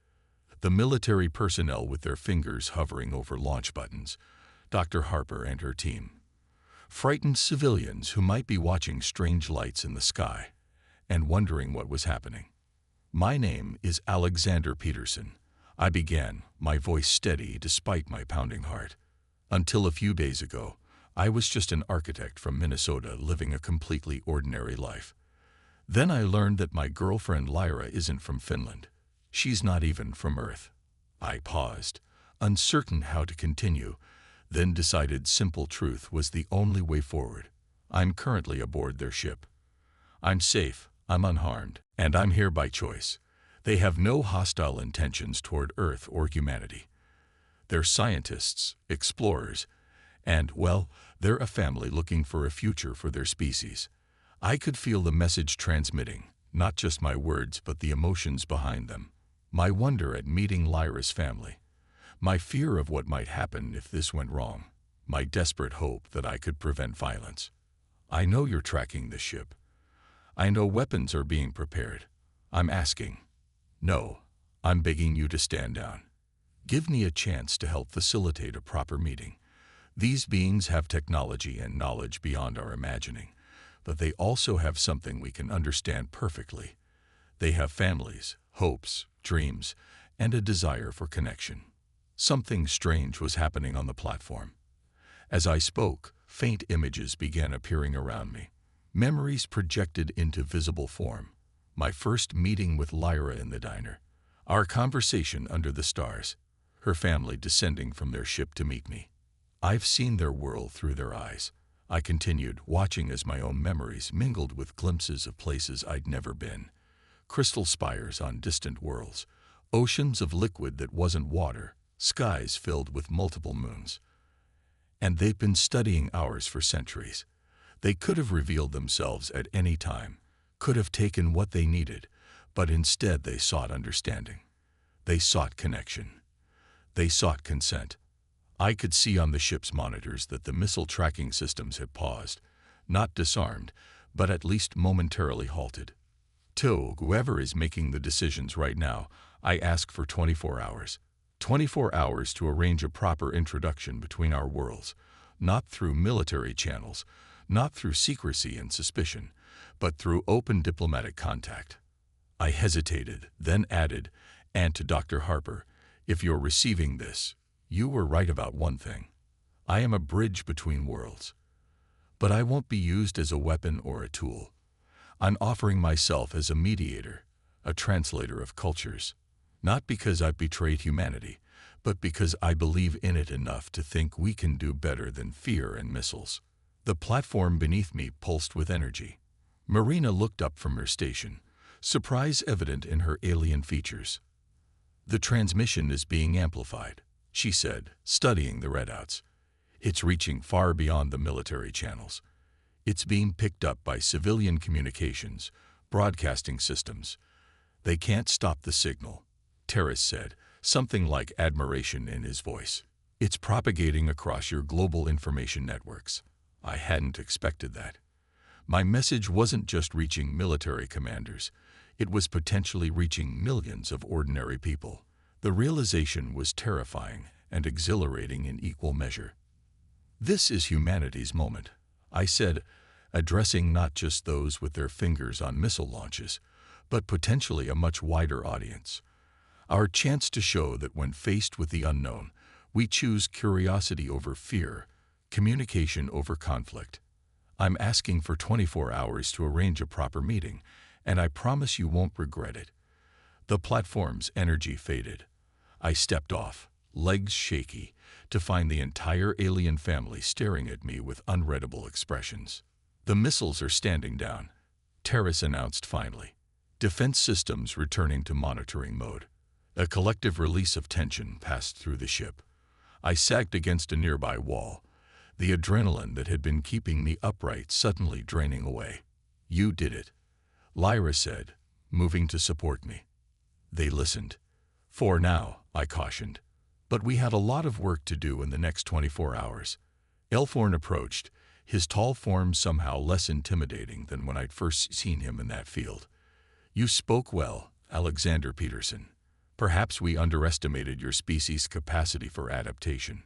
The military personnel with their fingers hovering over launch buttons, Dr. Harper and her team. Frightened civilians who might be watching strange lights in the sky and wondering what was happening. My name is Alexander Peterson. I began, my voice steady despite my pounding heart. Until a few days ago, I was just an architect from Minnesota living a completely ordinary life. Then I learned that my girlfriend Lyra isn't from Finland. She's not even from Earth. I paused, uncertain how to continue, then decided simple truth was the only way forward. I'm currently aboard their ship. I'm safe, I'm unharmed, and I'm here by choice. They have no hostile intentions toward Earth or humanity. They're scientists, explorers, and, well, they're a family looking for a future for their species. I could feel the message transmitting, not just my words but the emotions behind them. My wonder at meeting Lyra's family. My fear of what might happen if this went wrong. My desperate hope that I could prevent violence. I know you're tracking the ship. I know weapons are being prepared. I'm asking. No, I'm begging you to stand down. Give me a chance to help facilitate a proper meeting. These beings have technology and knowledge beyond our imagining, but they also have something we can understand perfectly. They have families, hopes, dreams, and a desire for connection. Something strange was happening on the platform. As I spoke, faint images began appearing around me. Memories projected into visible form. My first meeting with Lyra in the diner. Our conversation under the stars. Her family descending from their ship to meet me. I've seen their world through their eyes. I continued, watching as my own memories mingled with glimpses of places I'd never been. Crystal spires on distant worlds. Oceans of liquid that wasn't water. Skies filled with multiple moons. And they've been studying ours for centuries. They could have revealed themselves at any time, could have taken what they needed, but instead they sought understanding. They sought connection. They sought consent. I could see on the ship's monitors that the missile tracking systems had paused, not disarmed, but at least momentarily halted. To whoever is making the decisions right now, I ask for 24 hours. 24 hours to arrange a proper introduction between our worlds, not through military channels, not through secrecy and suspicion, but through open diplomatic contact. I hesitated, then added, and to Dr. Harper, if you're receiving this, you were right about one thing. I am a bridge between worlds. But I won't be used as a weapon or a tool. I'm offering myself as a mediator, a translator of cultures. Not because I've betrayed humanity, but because I believe in it enough to think we can do better than fear and missiles. The platform beneath me pulsed with energy. Marina looked up from her station, surprise evident in her alien features. The transmission is being amplified, she said, studying the readouts. It's reaching far beyond the military channels. It's being picked up by civilian communications, broadcasting systems. They can't stop the signal, Terrace said, something like admiration in his voice. It's propagating across your global information networks. I hadn't expected that. My message wasn't just reaching military commanders. It was potentially reaching millions of ordinary people. The realization was terrifying and exhilarating in equal measure. This is humanity's moment, I said, addressing not just those with their fingers on missile launches, but potentially a much wider audience. Our chance to show that when faced with the unknown, we choose curiosity over fear, communication over conflict. I'm asking for 24 hours to arrange a proper meeting, and I promise you won't regret it. The platform's energy faded. I stepped off, legs shaky, to find the entire alien family staring at me with unreadable expressions. The missiles are standing down, Terrace announced finally. Defense systems returning to monitoring mode. A collective release of tension passed through the ship. I sagged against a nearby wall, the adrenaline that had been keeping me upright suddenly draining away. You did it, Lyra said, moving to support me. They listened. For now, I cautioned. But we have a lot of work to do in the next 24 hours. Elthorn approached, his tall form somehow less intimidating than when I'd first seen him in that field. You spoke well, Alexander Peterson. Perhaps we underestimated your species' capacity for adaptation.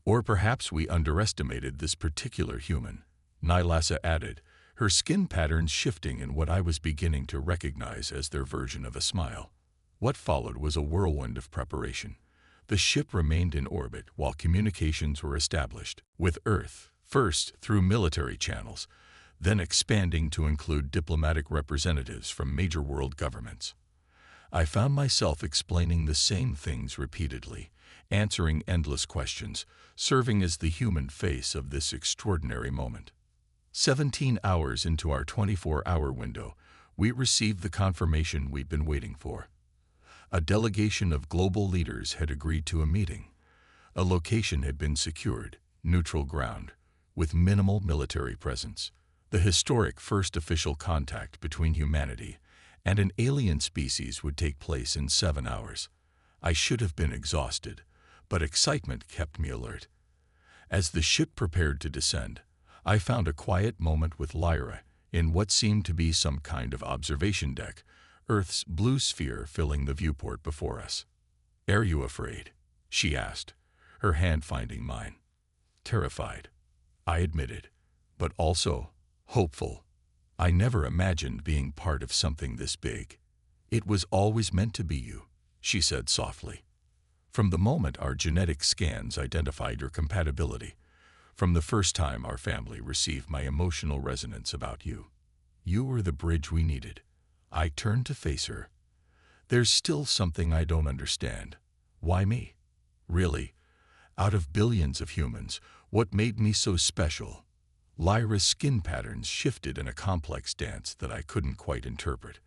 Or perhaps we underestimated this particular human, Nylasa added, her skin patterns shifting in what I was beginning to recognize as their version of a smile. What followed was a whirlwind of preparation. The ship remained in orbit while communications were established, with Earth, first through military channels, then expanding to include diplomatic representatives from major world governments. I found myself explaining the same things repeatedly, answering endless questions, serving as the human face of this extraordinary moment. 17 hours into our 24-hour window, we received the confirmation we'd been waiting for. A delegation of global leaders had agreed to a meeting. A location had been secured, neutral ground, with minimal military presence. The historic first official contact between humanity and an alien species would take place in 7 hours. I should have been exhausted, but excitement kept me alert. As the ship prepared to descend, I found a quiet moment with Lyra in what seemed to be some kind of observation deck, Earth's blue sphere filling the viewport before us. Are you afraid? She asked, her hand finding mine. Terrified, I admitted, but also hopeful. I never imagined being part of something this big. It was always meant to be you, she said softly. From the moment our genetic scans identified your compatibility, from the first time our family received my emotional resonance about you. You were the bridge we needed. I turned to face her. There's still something I don't understand. Why me? Really, out of billions of humans, what made me so special? Lyra's skin patterns shifted in a complex dance that I couldn't quite interpret.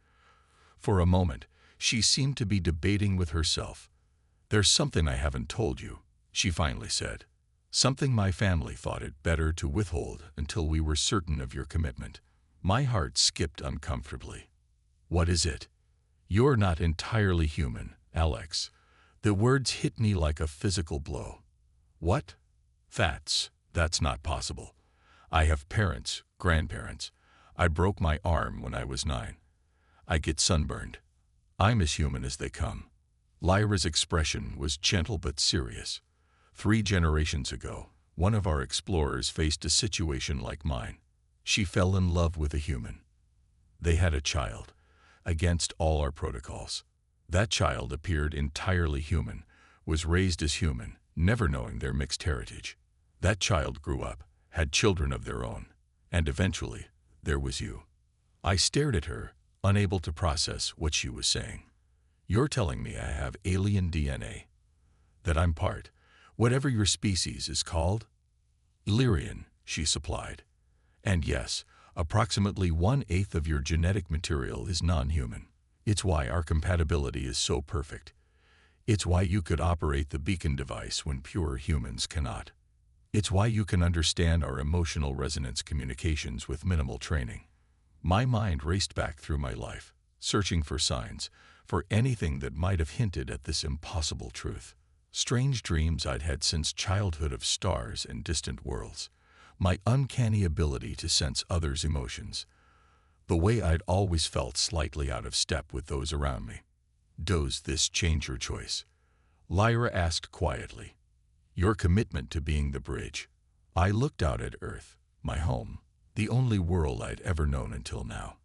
For a moment, she seemed to be debating with herself. There's something I haven't told you, she finally said. Something my family thought it better to withhold until we were certain of your commitment. My heart skipped uncomfortably. What is it? You're not entirely human, Alex. The words hit me like a physical blow. What? That's not possible. I have parents, grandparents. I broke my arm when I was 9. I get sunburned. I'm as human as they come. Lyra's expression was gentle but serious. 3 generations ago, one of our explorers faced a situation like mine. She fell in love with a human. They had a child, against all our protocols. That child appeared entirely human, was raised as human, never knowing their mixed heritage. That child grew up, had children of their own, and eventually, there was you. I stared at her, unable to process what she was saying. You're telling me I have alien DNA, that I'm part, whatever your species is called? Illyrian, she supplied. And yes, approximately 1/8 of your genetic material is non-human. It's why our compatibility is so perfect. It's why you could operate the beacon device when pure humans cannot. It's why you can understand our emotional resonance communications with minimal training. My mind raced back through my life, searching for signs, for anything that might have hinted at this impossible truth. Strange dreams I'd had since childhood of stars and distant worlds. My uncanny ability to sense others' emotions. The way I'd always felt slightly out of step with those around me. Does this change your choice? Lyra asked quietly. Your commitment to being the bridge. I looked out at Earth, my home, the only world I'd ever known until now.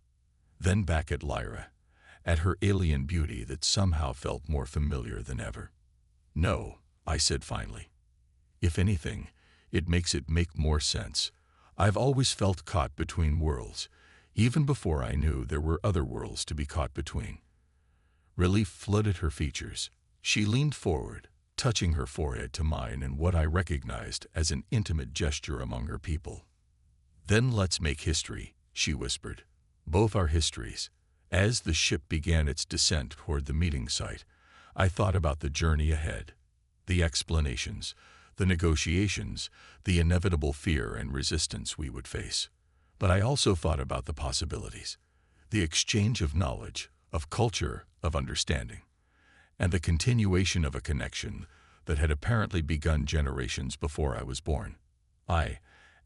Then back at Lyra, at her alien beauty that somehow felt more familiar than ever. No, I said finally. If anything, it makes it make more sense. I've always felt caught between worlds, even before I knew there were other worlds to be caught between. Relief flooded her features. She leaned forward, touching her forehead to mine in what I recognized as an intimate gesture among her people. Then let's make history, she whispered. Both our histories. As the ship began its descent toward the meeting site, I thought about the journey ahead, the explanations, the negotiations, the inevitable fear and resistance we would face. But I also thought about the possibilities, the exchange of knowledge, of culture, of understanding, and the continuation of a connection that had apparently begun generations before I was born. I,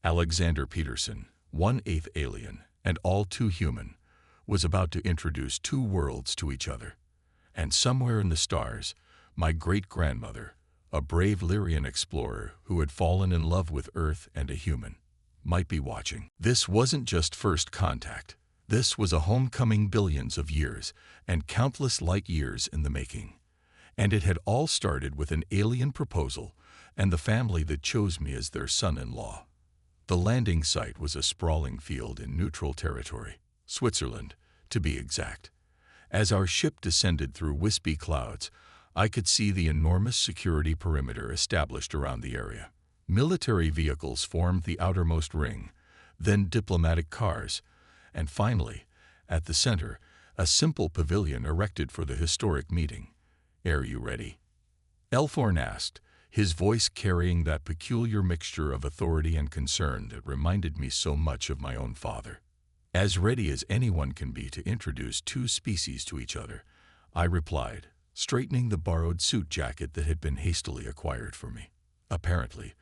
Alexander Peterson, 1/8 alien and all too human, was about to introduce 2 worlds to each other. And somewhere in the stars, my great-grandmother, a brave Lyrian explorer who had fallen in love with Earth and a human, might be watching. This wasn't just first contact. This was a homecoming billions of years and countless light years in the making. And it had all started with an alien proposal and the family that chose me as their son-in-law. The landing site was a sprawling field in neutral territory, Switzerland, to be exact. As our ship descended through wispy clouds, I could see the enormous security perimeter established around the area. Military vehicles formed the outermost ring, then diplomatic cars, and finally, at the center, a simple pavilion erected for the historic meeting. Are you ready? Elthorn asked, his voice carrying that peculiar mixture of authority and concern that reminded me so much of my own father. As ready as anyone can be to introduce 2 species to each other, I replied, straightening the borrowed suit jacket that had been hastily acquired for me. Apparently,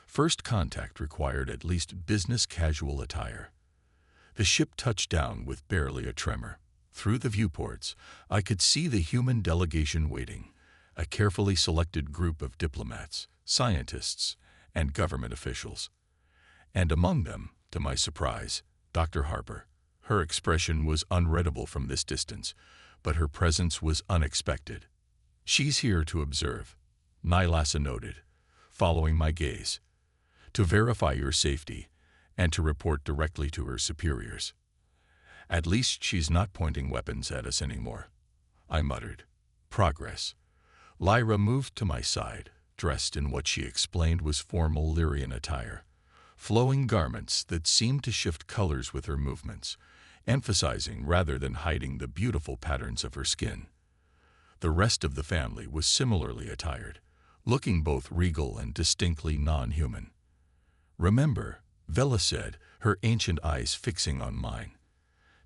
first contact required at least business-casual attire. The ship touched down with barely a tremor. Through the viewports, I could see the human delegation waiting, a carefully selected group of diplomats, scientists, and government officials. And among them, to my surprise, Dr. Harper. Her expression was unreadable from this distance, but her presence was unexpected. She's here to observe, Nylasa noted, following my gaze. To verify your safety and to report directly to her superiors. At least she's not pointing weapons at us anymore, I muttered. Progress. Lyra moved to my side, dressed in what she explained was formal Lyrian attire, flowing garments that seemed to shift colors with her movements, emphasizing rather than hiding the beautiful patterns of her skin. The rest of the family was similarly attired, looking both regal and distinctly non-human. Remember, Vela said, her ancient eyes fixing on mine.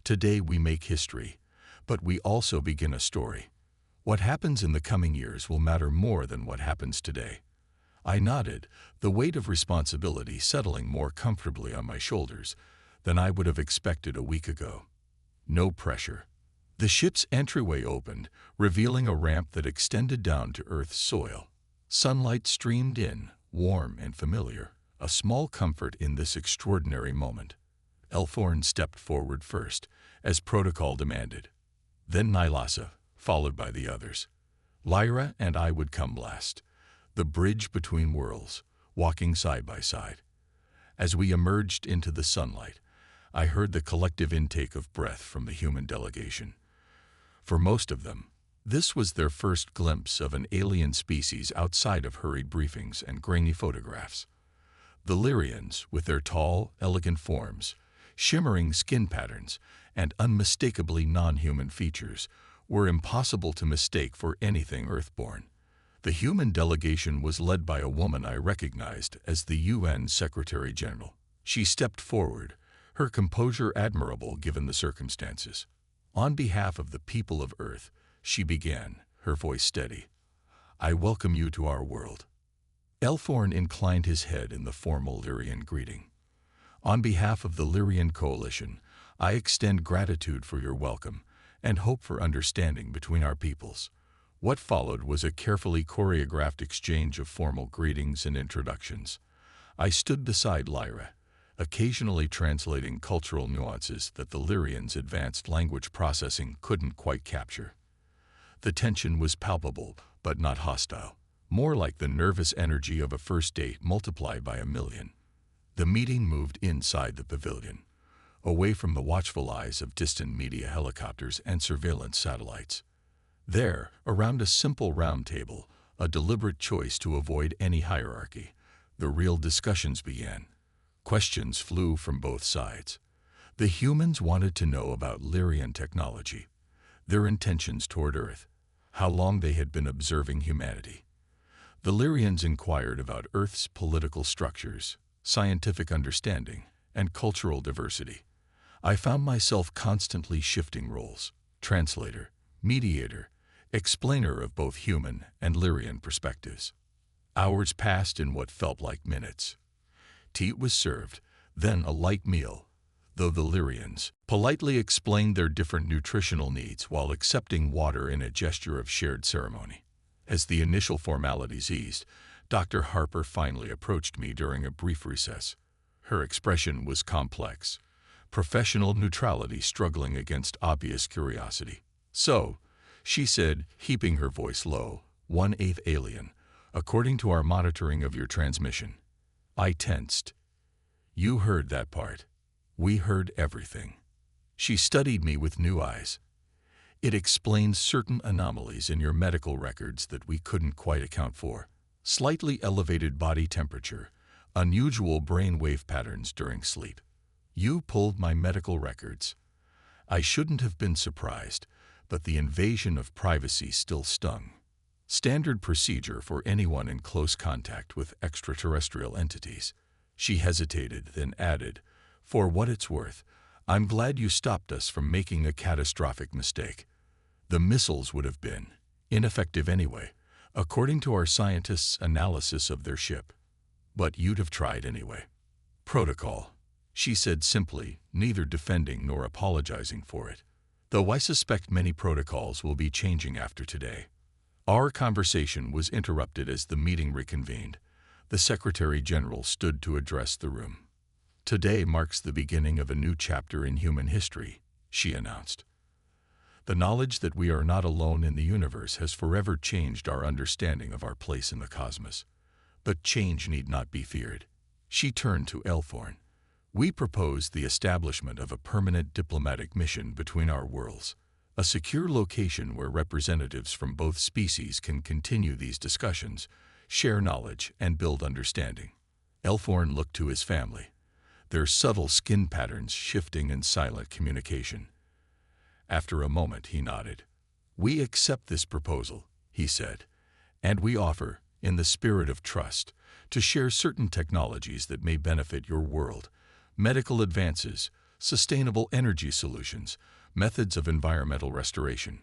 Today we make history, but we also begin a story. What happens in the coming years will matter more than what happens today. I nodded, the weight of responsibility settling more comfortably on my shoulders than I would have expected a week ago. No pressure. The ship's entryway opened, revealing a ramp that extended down to Earth's soil. Sunlight streamed in, warm and familiar, a small comfort in this extraordinary moment. Elthorn stepped forward first, as protocol demanded. Then Nylasa, followed by the others. Lyra and I would come last, the bridge between worlds, walking side by side. As we emerged into the sunlight, I heard the collective intake of breath from the human delegation. For most of them, this was their first glimpse of an alien species outside of hurried briefings and grainy photographs. The Lyrians, with their tall, elegant forms, shimmering skin patterns, and unmistakably non-human features, were impossible to mistake for anything Earthborn. The human delegation was led by a woman I recognized as the UN Secretary General. She stepped forward, her composure admirable given the circumstances. On behalf of the people of Earth, she began, her voice steady. I welcome you to our world. Elthorn inclined his head in the formal Lyrian greeting. On behalf of the Lyrian Coalition, I extend gratitude for your welcome and hope for understanding between our peoples. What followed was a carefully choreographed exchange of formal greetings and introductions. I stood beside Lyra, occasionally translating cultural nuances that the Lyrians' advanced language processing couldn't quite capture. The tension was palpable, but not hostile, more like the nervous energy of a first date multiplied by 1,000,000. The meeting moved inside the pavilion, away from the watchful eyes of distant media helicopters and surveillance satellites. There, around a simple round table, a deliberate choice to avoid any hierarchy, the real discussions began. Questions flew from both sides. The humans wanted to know about Lyrian technology, their intentions toward Earth, how long they had been observing humanity. The Lyrians inquired about Earth's political structures, scientific understanding, and cultural diversity. I found myself constantly shifting roles: translator, mediator, explainer of both human and Lyrian perspectives. Hours passed in what felt like minutes. Tea was served, then a light meal, though the Lyrians politely explained their different nutritional needs while accepting water in a gesture of shared ceremony. As the initial formalities eased, Dr. Harper finally approached me during a brief recess. Her expression was complex, professional neutrality struggling against obvious curiosity. So, she said, heaping her voice low, 1/8 alien, according to our monitoring of your transmission. I tensed. You heard that part. We heard everything. She studied me with new eyes. It explains certain anomalies in your medical records that we couldn't quite account for. Slightly elevated body temperature, unusual brainwave patterns during sleep. You pulled my medical records. I shouldn't have been surprised, but the invasion of privacy still stung. Standard procedure for anyone in close contact with extraterrestrial entities. She hesitated, then added, for what it's worth, I'm glad you stopped us from making a catastrophic mistake. The missiles would have been ineffective anyway, according to our scientists' analysis of their ship. But you'd have tried anyway. Protocol, she said simply, neither defending nor apologizing for it. Though I suspect many protocols will be changing after today. Our conversation was interrupted as the meeting reconvened. The Secretary General stood to address the room. Today marks the beginning of a new chapter in human history, she announced. The knowledge that we are not alone in the universe has forever changed our understanding of our place in the cosmos. But change need not be feared. She turned to Elthorn. We propose the establishment of a permanent diplomatic mission between our worlds, a secure location where representatives from both species can continue these discussions, share knowledge, and build understanding. Elthorn looked to his family, their subtle skin patterns shifting in silent communication. After a moment, he nodded. We accept this proposal, he said, and we offer, in the spirit of trust, to share certain technologies that may benefit your world: medical advances, sustainable energy solutions, methods of environmental restoration.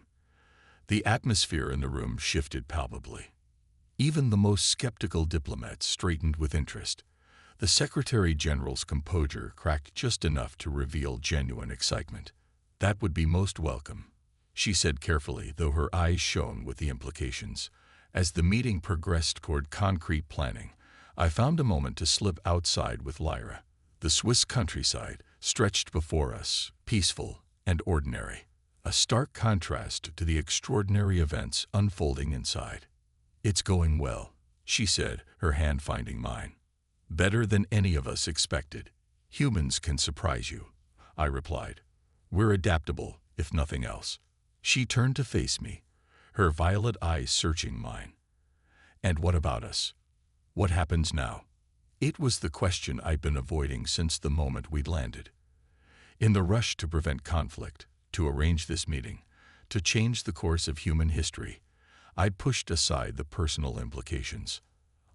The atmosphere in the room shifted palpably. Even the most skeptical diplomats straightened with interest. The Secretary General's composure cracked just enough to reveal genuine excitement. That would be most welcome, she said carefully, though her eyes shone with the implications. As the meeting progressed toward concrete planning, I found a moment to slip outside with Lyra. The Swiss countryside stretched before us, peaceful and ordinary, a stark contrast to the extraordinary events unfolding inside. It's going well, she said, her hand finding mine. Better than any of us expected. Humans can surprise you, I replied. We're adaptable, if nothing else. She turned to face me, her violet eyes searching mine. And what about us? What happens now? It was the question I'd been avoiding since the moment we'd landed. In the rush to prevent conflict, to arrange this meeting, to change the course of human history, I'd pushed aside the personal implications.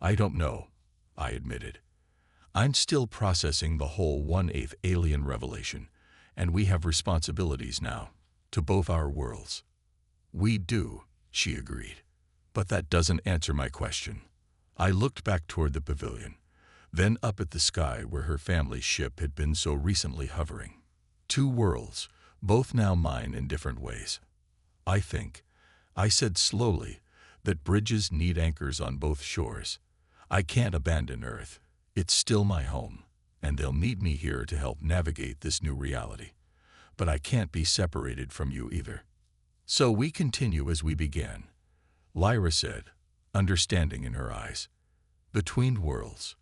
I don't know, I admitted. I'm still processing the whole 1/8 alien revelation, and we have responsibilities now, to both our worlds. We do, she agreed. But that doesn't answer my question. I looked back toward the pavilion, then up at the sky where her family's ship had been so recently hovering. 2 worlds, both now mine in different ways. I think, I said slowly, that bridges need anchors on both shores. I can't abandon Earth. It's still my home, and they'll need me here to help navigate this new reality. But I can't be separated from you either. So we continue as we began, Lyra said, understanding in her eyes. Between worlds.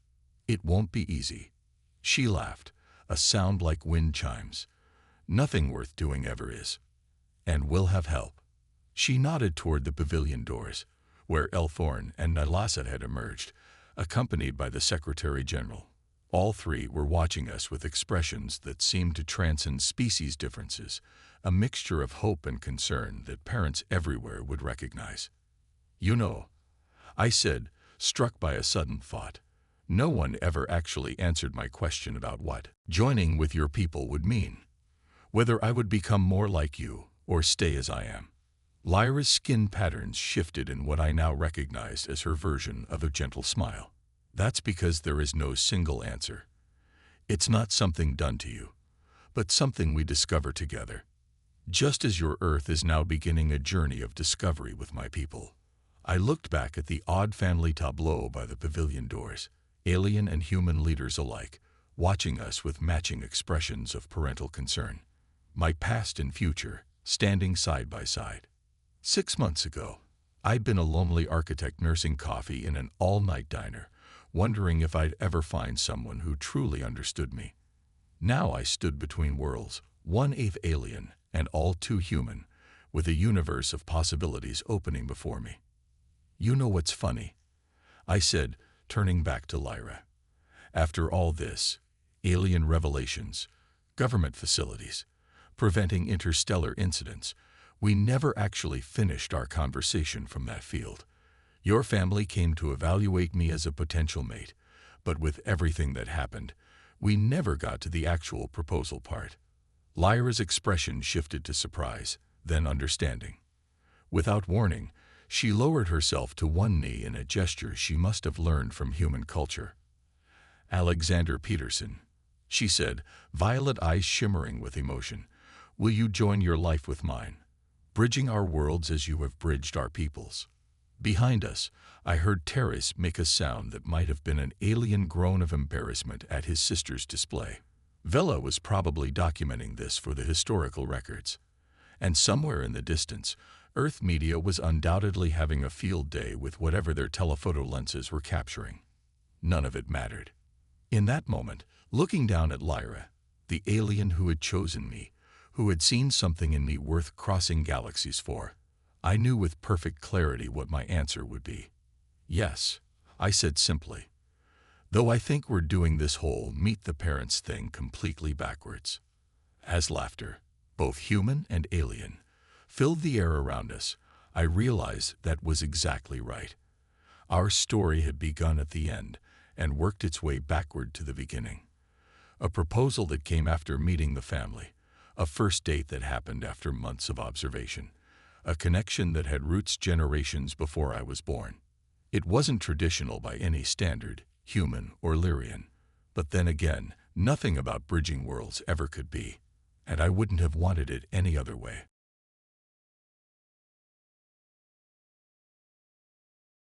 It won't be easy. She laughed, a sound like wind chimes. Nothing worth doing ever is. And we'll have help. She nodded toward the pavilion doors, where Elthorn and Nylasset had emerged, accompanied by the Secretary General. All 3 were watching us with expressions that seemed to transcend species differences, a mixture of hope and concern that parents everywhere would recognize. You know, I said, struck by a sudden thought, no one ever actually answered my question about what joining with your people would mean. Whether I would become more like you or stay as I am. Lyra's skin patterns shifted in what I now recognized as her version of a gentle smile. That's because there is no single answer. It's not something done to you, but something we discover together. Just as your Earth is now beginning a journey of discovery with my people. I looked back at the odd family tableau by the pavilion doors, alien and human leaders alike, watching us with matching expressions of parental concern. My past and future, standing side by side. 6 months ago, I'd been a lonely architect nursing coffee in an all-night diner, wondering if I'd ever find someone who truly understood me. Now I stood between worlds, 1/8 alien and all too human, with a universe of possibilities opening before me. You know what's funny? I said, turning back to Lyra. After all this, alien revelations, government facilities, preventing interstellar incidents, we never actually finished our conversation from that field. Your family came to evaluate me as a potential mate, but with everything that happened, we never got to the actual proposal part. Lyra's expression shifted to surprise, then understanding. Without warning, she lowered herself to one knee in a gesture she must have learned from human culture. Alexander Peterson, she said, violet eyes shimmering with emotion, will you join your life with mine, bridging our worlds as you have bridged our peoples? Behind us, I heard Terrace make a sound that might have been an alien groan of embarrassment at his sister's display. Vela was probably documenting this for the historical records. And somewhere in the distance, Earth media was undoubtedly having a field day with whatever their telephoto lenses were capturing. None of it mattered. In that moment, looking down at Lyra, the alien who had chosen me, who had seen something in me worth crossing galaxies for, I knew with perfect clarity what my answer would be. Yes, I said simply. Though I think we're doing this whole meet the parents thing completely backwards. As laughter, both human and alien, filled the air around us, I realized that was exactly right. Our story had begun at the end and worked its way backward to the beginning. A proposal that came after meeting the family, a first date that happened after months of observation, a connection that had roots generations before I was born. It wasn't traditional by any standard, human or Lyrian, but then again, nothing about bridging worlds ever could be, and I wouldn't have wanted it any other way.